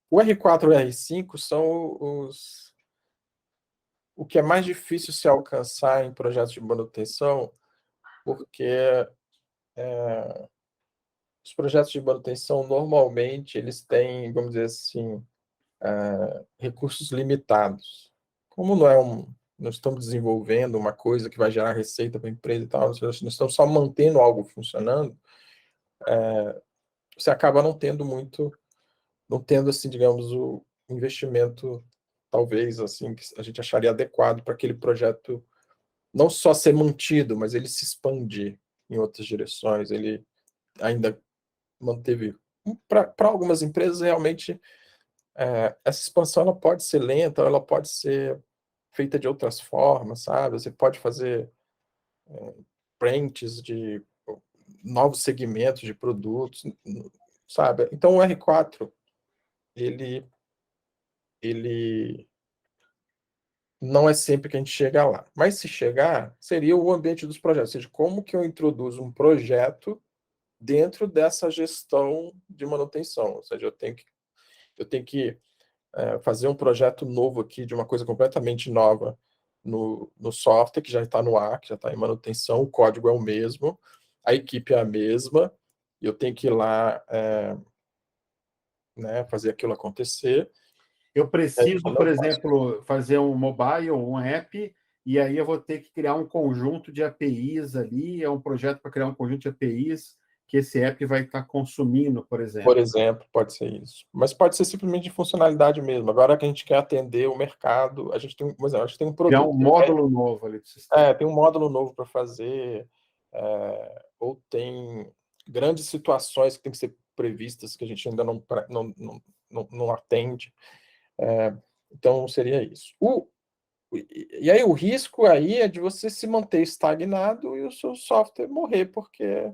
Speaker 2: O R4 e o R5 são o que é mais difícil se alcançar em projetos de manutenção, porque os projetos de manutenção, normalmente, eles têm, vamos dizer assim, recursos limitados. Como nós estamos desenvolvendo uma coisa que vai gerar receita para a empresa e tal, nós estamos só mantendo algo funcionando, você acaba não tendo, assim, digamos, o investimento, talvez, assim, que a gente acharia adequado para aquele projeto não só ser mantido, mas ele se expandir em outras direções, ele ainda manteve... Para algumas empresas, realmente, essa expansão ela pode ser lenta, ela pode ser feita de outras formas, sabe? Você pode fazer prints de novos segmentos de produtos, sabe? Então, o R4, ele não é sempre que a gente chega lá. Mas se chegar, seria o ambiente dos projetos. Ou seja, como que eu introduzo um projeto dentro dessa gestão de manutenção? Ou seja, eu tenho que fazer um projeto novo aqui, de uma coisa completamente nova no software, que já está no ar, que já está em manutenção, o código é o mesmo, a equipe é a mesma, e eu tenho que ir lá fazer aquilo acontecer.
Speaker 1: Eu preciso, por exemplo, fazer um mobile, um app, e aí eu vou ter que criar um conjunto de APIs ali, é um projeto para criar um conjunto de APIs que esse app vai estar consumindo, por exemplo.
Speaker 2: Por exemplo, pode ser isso. Mas pode ser simplesmente de funcionalidade mesmo. Agora que a gente quer atender o mercado, a gente tem um produto.
Speaker 1: Criar um módulo novo ali do sistema.
Speaker 2: Tem um módulo novo para fazer, ou tem grandes situações que têm que ser previstas, que a gente ainda não atende. Então, seria isso. E aí, o risco aí é de você se manter estagnado e o seu software morrer, porque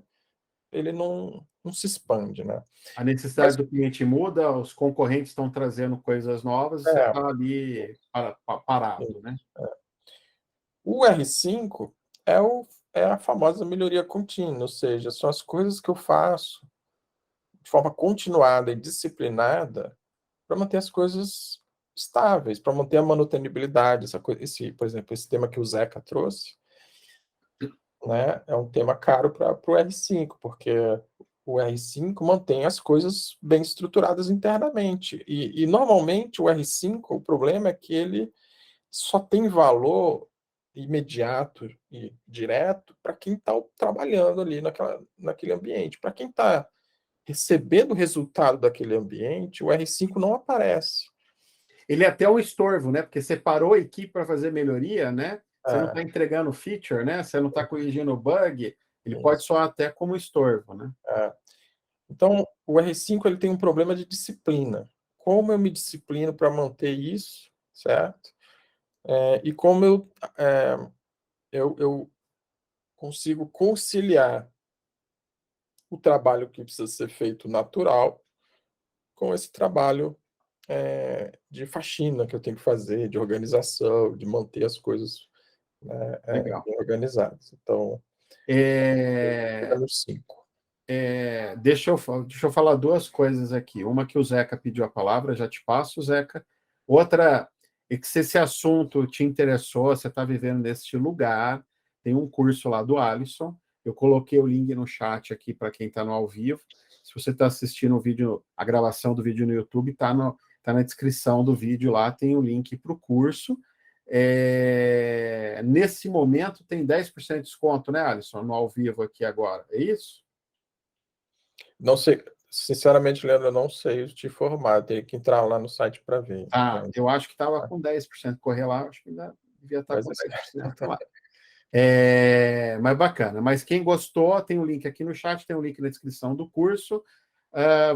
Speaker 2: ele não se expande, né?
Speaker 1: A necessidade do cliente muda, os concorrentes estão trazendo coisas novas, e você está ali parado, né?
Speaker 2: O R5 é a famosa melhoria contínua, ou seja, são as coisas que eu faço de forma continuada e disciplinada para manter as coisas estáveis, para manter a manutenibilidade. Por exemplo, esse tema que o Zeca trouxe, né, é um tema caro para o R5, porque o R5 mantém as coisas bem estruturadas internamente. E normalmente o R5, o problema é que ele só tem valor imediato e direto para quem está trabalhando ali naquele ambiente. Para quem está recebendo o resultado daquele ambiente, o R5 não aparece.
Speaker 1: Ele é até um estorvo, né? Porque você parou a equipe para fazer melhoria, né? Você não está entregando feature, né? Você não está corrigindo bug. Ele pode soar até como estorvo, né?
Speaker 2: Então, o R5 ele tem um problema de disciplina. Como eu me disciplino para manter isso, certo? E como eu consigo conciliar o trabalho que precisa ser feito natural com esse trabalho de faxina que eu tenho que fazer, de organização, de manter as coisas bem organizadas. Então, no 5.
Speaker 1: Deixa eu falar duas coisas aqui. Uma que o Zeca pediu a palavra, já te passo, Zeca. Outra é que se esse assunto te interessou, você está vivendo neste lugar, tem um curso lá do Alisson. Eu coloquei o link no chat aqui para quem está no ao vivo. Se você está assistindo o vídeo, a gravação do vídeo no YouTube, está na descrição do vídeo lá, tem o link para o curso. Nesse momento tem 10% de desconto, né, Alisson? No ao vivo aqui agora. É isso?
Speaker 2: Não sei, sinceramente, Leandro, eu não sei te informar, eu teria que entrar lá no site para ver.
Speaker 1: Eu acho que estava com 10%, correr lá, acho que ainda devia estar com 10% lá. Mas bacana. Mas quem gostou, tem um link aqui no chat, tem um link na descrição do curso.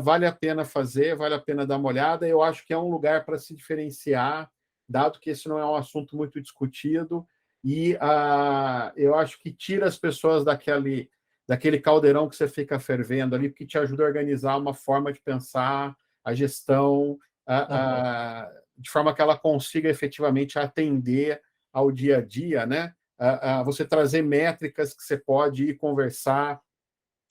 Speaker 1: Vale a pena fazer, vale a pena dar uma olhada. Eu acho que é um lugar para se diferenciar, dado que esse não é um assunto muito discutido, e eu acho que tira as pessoas daquele caldeirão que você fica fervendo ali, porque te ajuda a organizar uma forma de pensar a gestão, de forma que ela consiga efetivamente atender ao dia a dia, né? Você trazer métricas que você pode ir conversar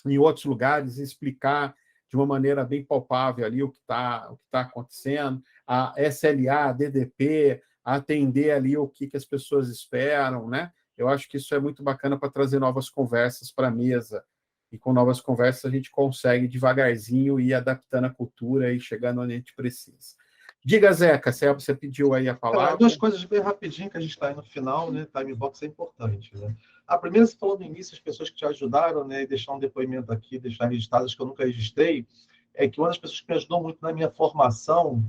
Speaker 1: em outros lugares e explicar de uma maneira bem palpável ali o que tá acontecendo, a SLA, DDP, atender ali o que as pessoas esperam, né? Eu acho que isso é muito bacana para trazer novas conversas para a mesa. E com novas conversas a gente consegue devagarzinho ir adaptando a cultura e chegando onde a gente precisa. Diga, Zeca, você pediu aí a palavra.
Speaker 6: Duas coisas bem rapidinho, que a gente está aí no final, né? Time box é importante, né? A primeira, você falou no início, as pessoas que te ajudaram, né? E deixar um depoimento aqui, deixar registradas que eu nunca registrei, é que uma das pessoas que me ajudou muito na minha formação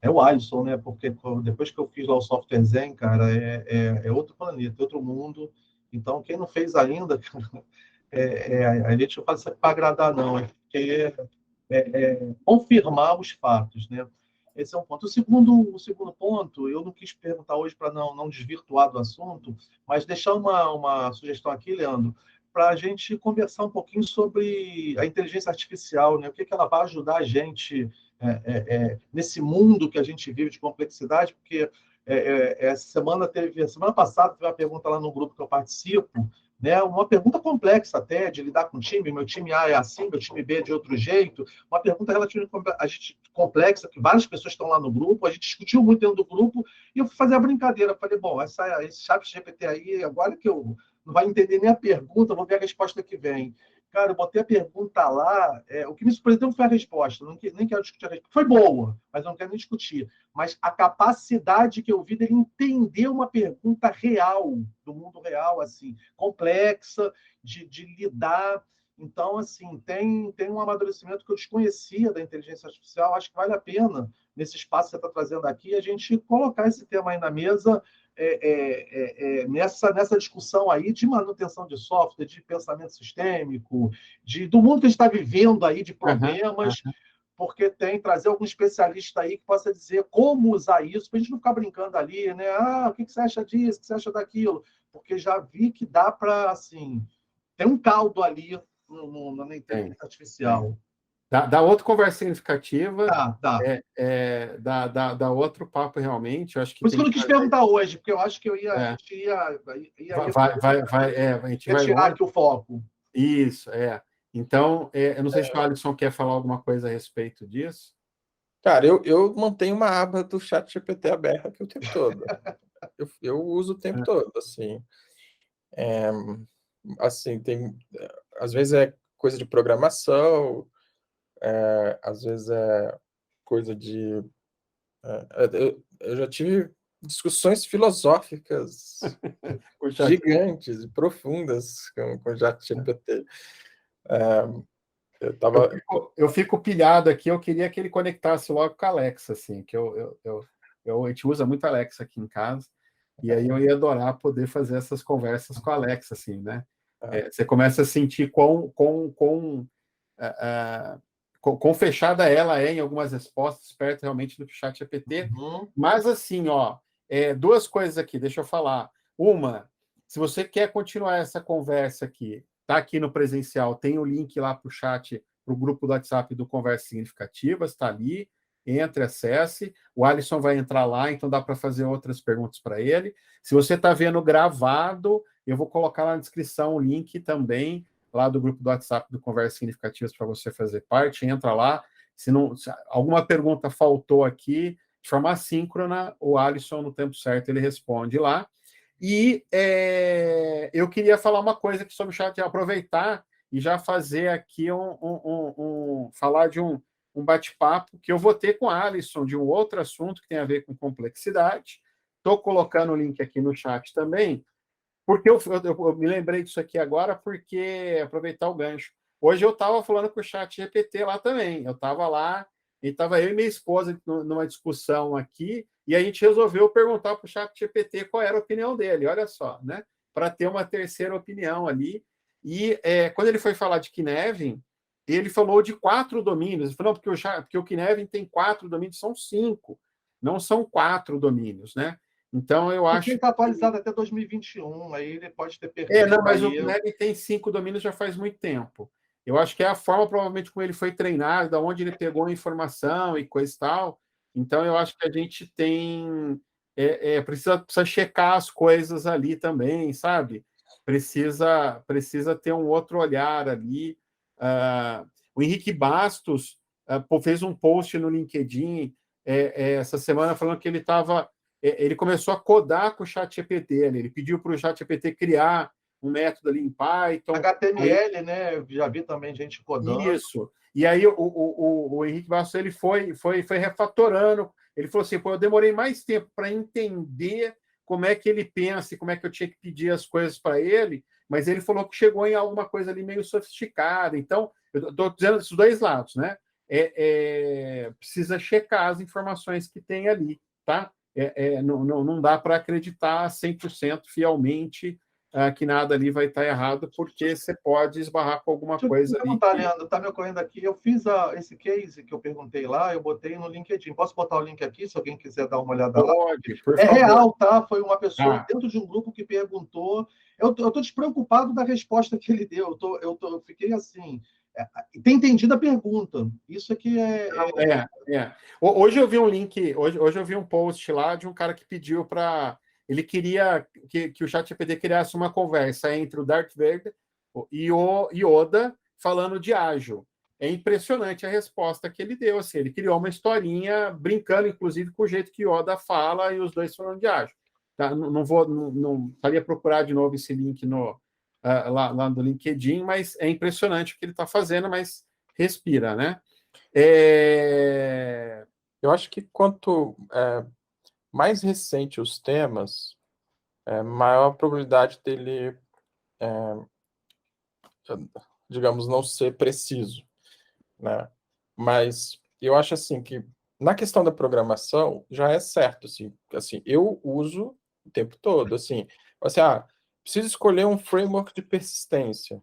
Speaker 6: é o Alisson, né? Porque depois que eu fiz lá o software Zen, cara, é outro planeta, outro mundo. Então, quem não fez ainda, a gente não faz isso para agradar, não. Confirmar os fatos, né? Esse é um ponto. O segundo ponto, eu não quis perguntar hoje para não desvirtuar do assunto, mas deixar uma sugestão aqui, Leandro, para a gente conversar um pouquinho sobre a inteligência artificial, né? O que ela vai ajudar a gente nesse mundo que a gente vive de complexidade, porque semana passada teve uma pergunta lá no grupo que eu participo, né, uma pergunta complexa até, de lidar com o time, meu time A é assim, meu time B é de outro jeito, uma pergunta relativamente complexa, que várias pessoas estão lá no grupo, a gente discutiu muito dentro do grupo, e eu fui fazer a brincadeira, falei, bom, esse ChatGPT aí, agora que eu não vai entender nem a pergunta, vou ver a resposta que vem. Cara, eu botei a pergunta lá, o que me surpreendeu foi a resposta, nem quero discutir a resposta. Foi boa, mas eu não quero nem discutir. Mas a capacidade que eu vi dele entender uma pergunta real, do mundo real, assim, complexa, de lidar. Então, assim, tem um amadurecimento que eu desconhecia da inteligência artificial. Acho que vale a pena, nesse espaço que você está trazendo aqui, a gente colocar esse tema aí na mesa, nessa discussão aí de manutenção de software, de pensamento sistêmico, do mundo que a gente está vivendo aí, de problemas, porque trazer algum especialista aí que possa dizer como usar isso, para a gente não ficar brincando ali, né? O que você acha disso, o que você acha daquilo? Porque já vi que dá para, assim, tem um caldo ali na inteligência artificial.
Speaker 1: Dá outra conversa significativa,
Speaker 6: Tá.
Speaker 1: dá outro papo realmente. Eu acho que
Speaker 6: por isso que eu não quis perguntar hoje, porque eu acho que a gente ia
Speaker 1: a gente vai
Speaker 6: tirar
Speaker 1: longe.
Speaker 6: aqui o foco.
Speaker 1: Isso, Então, eu não sei se o Alisson quer falar alguma coisa a respeito disso.
Speaker 2: Cara, eu mantenho uma aba do ChatGPT aberta aqui o tempo todo. eu uso o tempo todo, assim. Assim, às vezes é coisa de programação, às vezes é coisa de... eu já tive discussões filosóficas gigantes e profundas com o ChatGPT.
Speaker 1: Eu fico pilhado aqui, eu queria que ele conectasse logo com a Alexa, assim, que a gente usa muito a Alexa aqui em casa, e aí eu ia adorar poder fazer essas conversas com a Alexa, assim, né? Você começa a sentir quão fechada ela é em algumas respostas, perto realmente do chat GPT. Mas, assim, duas coisas aqui, deixa eu falar. Uma, se você quer continuar essa conversa aqui, está aqui no presencial, tem o link lá para o chat, para o grupo do WhatsApp do Conversas Significativas, está ali, entre, acesse. O Alisson vai entrar lá, então dá para fazer outras perguntas para ele. Se você está vendo gravado, eu vou colocar lá na descrição o link também, lá do grupo do WhatsApp do Conversas Significativas, para você fazer parte, entra lá. Se alguma pergunta faltou aqui, de forma assíncrona, o Alisson, no tempo certo, ele responde lá. E eu queria falar uma coisa aqui sobre o chat, aproveitar e já fazer aqui falar de um bate-papo que eu vou ter com a Alisson de um outro assunto que tem a ver com complexidade. Estou colocando o link aqui no chat também, porque eu me lembrei disso aqui agora, porque aproveitar o gancho. Hoje eu estava falando com o chat GPT lá também. Eu estava lá, e estava eu e minha esposa numa discussão aqui, e a gente resolveu perguntar para o chat GPT qual era a opinião dele, olha só, né? Para ter uma terceira opinião ali. E quando ele foi falar de Kinevin, ele falou de 4 domínios. Ele falou, não, porque o Kinevin tem 4 domínios, são 5, não são 4 domínios, né? Então, eu acho...
Speaker 6: Porque ele está atualizado até 2021, aí ele pode ter perdido.
Speaker 1: Não, mas o Kinevin tem 5 domínios já faz muito tempo. Eu acho que é a forma, provavelmente, como ele foi treinado, da onde ele pegou a informação e coisa e tal. Então, eu acho que a gente tem... precisa checar as coisas ali também, sabe? Precisa ter um outro olhar ali. O Henrique Bastos fez um post no LinkedIn essa semana falando que ele começou a codar com o ChatGPT. Ele pediu para o ChatGPT criar um método ali em Python.
Speaker 6: HTML, né? Já vi também gente codando.
Speaker 1: Isso. E aí o Henrique Bastos ele foi refatorando. Ele falou assim, eu demorei mais tempo para entender como é que ele pensa e como é que eu tinha que pedir as coisas para ele, mas ele falou que chegou em alguma coisa ali meio sofisticada. Então, eu estou dizendo esses dois lados, né? Precisa checar as informações que tem ali, tá? Não dá para acreditar 100% fielmente que nada ali vai estar errado, porque você pode esbarrar com alguma coisa ali.
Speaker 6: Leandro, está me ocorrendo aqui. Eu fiz esse case que eu perguntei lá, eu botei no LinkedIn. Posso botar o link aqui, se alguém quiser dar uma olhada lá?
Speaker 1: Pode, por favor.
Speaker 6: Real, tá? Foi uma pessoa dentro de um grupo que perguntou. Eu estou despreocupado da resposta que ele deu. Eu fiquei assim... Tem entendido a pergunta. Isso aqui
Speaker 1: Hoje eu vi um link, hoje eu vi um post lá de um cara que pediu para... Ele queria que o ChatGPT criasse uma conversa entre o Darth Vader e o Yoda falando de ágil. É impressionante a resposta que ele deu. Assim, ele criou uma historinha brincando, inclusive, com o jeito que Yoda fala e os dois falando de ágil. Tá? Não estaria procurar de novo esse link lá no LinkedIn, mas é impressionante o que ele está fazendo, mas respira, né?
Speaker 2: Eu acho que quanto mais recente os temas, maior a probabilidade dele, digamos, não ser preciso, né? Mas eu acho assim que na questão da programação já é certo, assim, eu uso o tempo todo, assim, preciso escolher um framework de persistência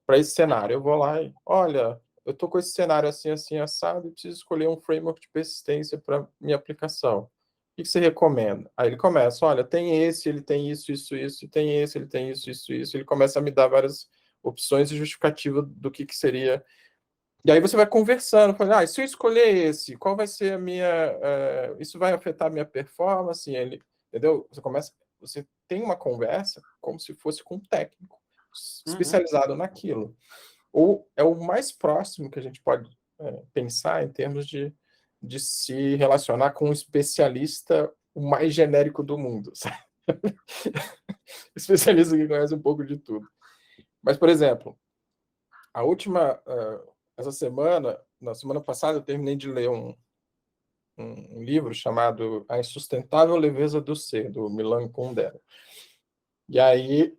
Speaker 2: para esse cenário. Eu vou lá e, olha, eu estou com esse cenário assim, assim, assado, e preciso escolher um framework de persistência para minha aplicação. O que você recomenda? Aí ele começa, olha, tem esse, ele tem isso, isso, isso, tem esse, ele tem isso, isso, isso. Ele começa a me dar várias opções e justificativa do que seria. E aí você vai conversando, falando, se eu escolher esse, qual vai ser a minha... isso vai afetar a minha performance? Entendeu? Você tem uma conversa como se fosse com um técnico especializado naquilo. Ou é o mais próximo que a gente pode pensar em termos de se relacionar com um especialista o mais genérico do mundo. Sabe? Especialista que conhece um pouco de tudo. Mas, por exemplo, essa semana, na semana passada, eu terminei de ler um livro chamado A Insustentável Leveza do Ser, do Milan Kundera. E aí,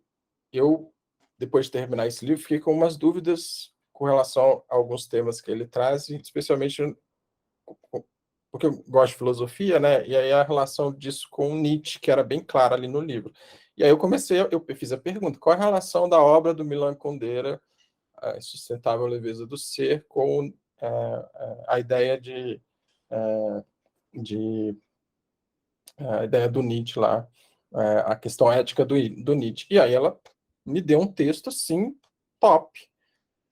Speaker 2: depois de terminar esse livro, fiquei com umas dúvidas com relação a alguns temas que ele traz, especialmente porque eu gosto de filosofia, né? E aí a relação disso com Nietzsche, que era bem clara ali no livro. E aí eu fiz a pergunta, qual é a relação da obra do Milan Kundera, A Insustentável Leveza do Ser, com a ideia a ideia do Nietzsche lá, a questão ética do Nietzsche. E aí ela me deu um texto, assim, top,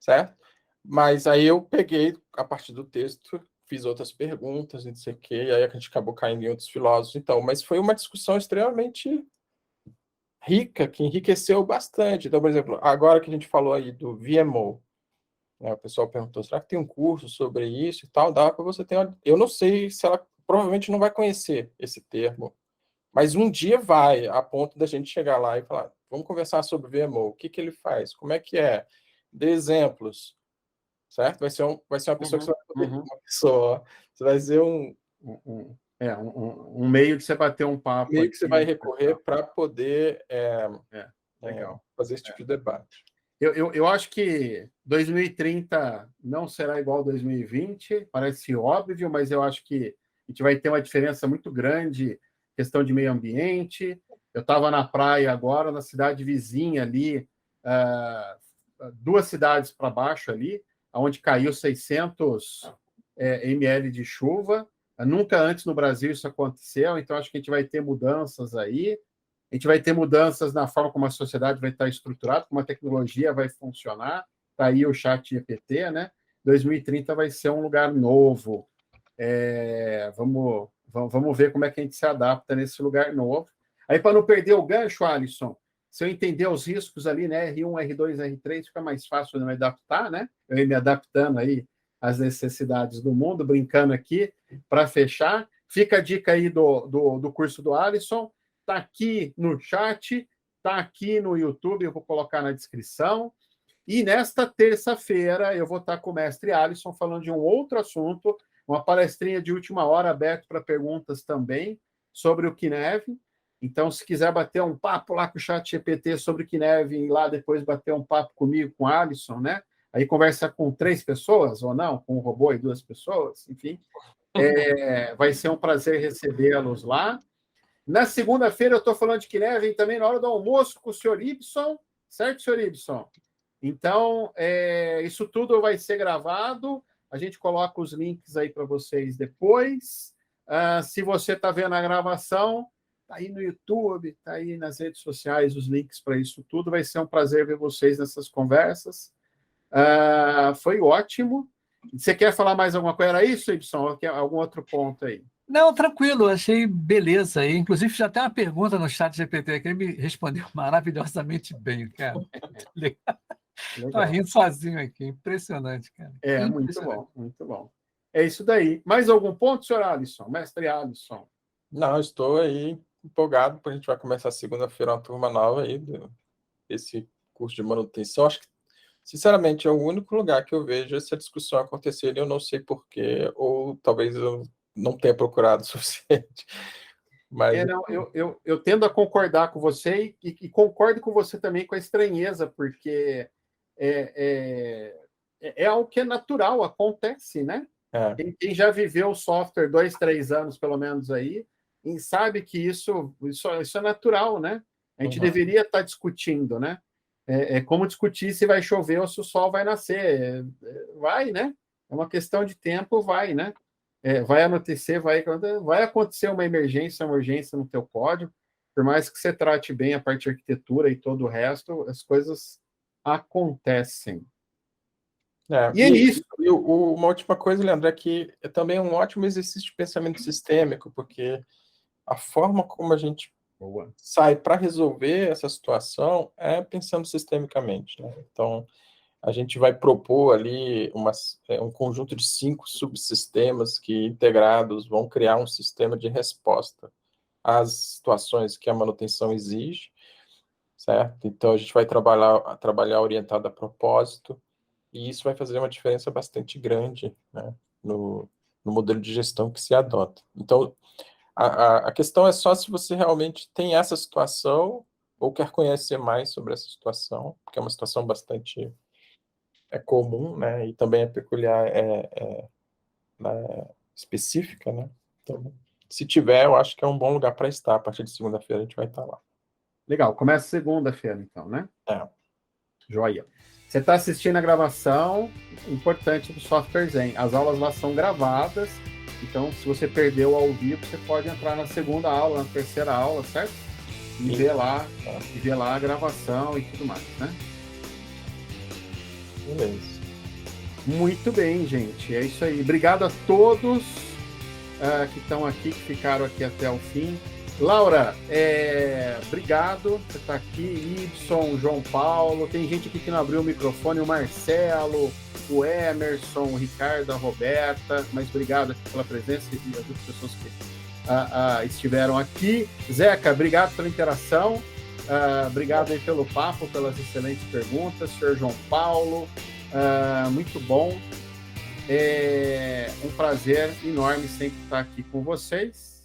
Speaker 2: certo? Mas aí eu peguei, a partir do texto, fiz outras perguntas, não sei o quê, e aí a gente acabou caindo em outros filósofos, então. Mas foi uma discussão extremamente rica, que enriqueceu bastante. Então, por exemplo, agora que a gente falou aí do VMO, né, o pessoal perguntou, será que tem um curso sobre isso e tal? Dá para você ter uma... Eu não sei se ela provavelmente não vai conhecer esse termo, mas um dia vai, a ponto da gente chegar lá e falar, vamos conversar sobre VMO, o que ele faz, como é que é, dê exemplos, certo? Vai ser uma pessoa que você vai poder, uma pessoa, você vai ser
Speaker 1: um meio de você bater um papo
Speaker 2: meio que você vai
Speaker 1: aqui.
Speaker 2: recorrer para poder
Speaker 1: Legal.
Speaker 2: fazer esse tipo de debate.
Speaker 1: Eu acho que 2030 não será igual a 2020, parece óbvio, mas eu acho que a gente vai ter uma diferença muito grande, questão de meio ambiente. Eu estava na praia agora, na cidade vizinha ali, 2 cidades para baixo ali, onde caiu 600 ml de chuva. Nunca antes no Brasil isso aconteceu, então acho que a gente vai ter mudanças aí. A gente vai ter mudanças na forma como a sociedade vai estar estruturada, como a tecnologia vai funcionar. Está aí o chat GPT, né? 2030 vai ser um lugar novo. Vamos ver como é que a gente se adapta nesse lugar novo. Aí, para não perder o gancho, Alisson, se eu entender os riscos ali, né? R1, R2, R3, fica mais fácil de me adaptar, né? Eu ir me adaptando aí às necessidades do mundo, brincando aqui, para fechar. Fica a dica aí do curso do Alisson. Está aqui no chat, está aqui no YouTube, eu vou colocar na descrição. E nesta terça-feira eu vou estar com o mestre Alisson falando de um outro assunto, uma palestrinha de última hora aberta para perguntas também sobre o Kinev. Então, se quiser bater um papo lá com o chat GPT sobre o Kinev e lá depois bater um papo comigo, com o Alisson, né? Aí conversa com 3 pessoas ou não, com um robô e 2 pessoas, enfim. Vai ser um prazer recebê-los lá. Na segunda-feira eu estou falando de Kinev também na hora do almoço com o senhor Ibson, certo, senhor Ibson? Então, isso tudo vai ser gravado, a gente coloca os links aí para vocês depois. Se você está vendo a gravação, está aí no YouTube, está aí nas redes sociais os links para isso tudo. Vai ser um prazer ver vocês nessas conversas. Foi ótimo. Você quer falar mais alguma coisa? Era isso, Ibson? Ou quer algum outro ponto aí?
Speaker 7: Não, tranquilo, achei beleza. E, inclusive, já tem uma pergunta no chat GPT que ele me respondeu maravilhosamente bem, cara. Estou rindo sozinho aqui, impressionante, cara.
Speaker 1: Muito bom, muito bom. É isso daí. Mais algum ponto, senhor Alisson? Mestre Alisson?
Speaker 2: Não, estou aí empolgado, porque a gente vai começar segunda-feira uma turma nova aí desse curso de manutenção. Acho que, sinceramente, é o único lugar que eu vejo essa discussão acontecer e eu não sei porquê, ou talvez eu não tenha procurado o suficiente. Mas...
Speaker 1: eu tendo a concordar com você e concordo com você também com a estranheza, porque é algo que é natural, acontece, né? Quem já viveu o software 2, 3 anos, pelo menos aí, e sabe que isso é natural, né? A gente deveria estar discutindo, né? Como discutir se vai chover ou se o sol vai nascer. Vai, né? É uma questão de tempo, vai, né? Vai acontecer, vai acontecer uma urgência no teu código, por mais que você trate bem a parte de arquitetura e todo o resto, as coisas acontecem. E é isso.
Speaker 2: E uma última coisa, Leandro, é que é também um ótimo exercício de pensamento sistêmico, porque a forma como a gente sai para resolver essa situação é pensando sistemicamente, né? Então, a gente vai propor ali um conjunto de 5 subsistemas que, integrados, vão criar um sistema de resposta às situações que a manutenção exige, certo? Então, a gente vai trabalhar orientado a propósito, e isso vai fazer uma diferença bastante grande, né, no modelo de gestão que se adota. Então, a questão é só se você realmente tem essa situação ou quer conhecer mais sobre essa situação, porque é uma situação bastante é comum, né? E também é peculiar, específica, né? Então, se tiver, eu acho que é um bom lugar para estar. A partir de segunda-feira a gente vai estar lá.
Speaker 1: Legal, começa segunda-feira, então, né? Joia. Você está assistindo a gravação, importante do Software Zen. As aulas lá são gravadas, então se você perdeu ao vivo, você pode entrar na segunda aula, na terceira aula, certo? E ver lá a gravação e tudo mais, né?
Speaker 2: Beleza.
Speaker 1: Muito bem, gente. É isso aí. Obrigado a todos que estão aqui, que ficaram aqui até o fim. Laura, obrigado por estar aqui. Ibson, João Paulo, tem gente aqui que não abriu o microfone, o Marcelo, o Emerson, o Ricardo, a Roberta, mas obrigado aqui pela presença e as outras pessoas que estiveram aqui. Zeca, obrigado pela interação, obrigado aí pelo papo, pelas excelentes perguntas. Senhor João Paulo, muito bom. É um prazer enorme sempre estar aqui com vocês.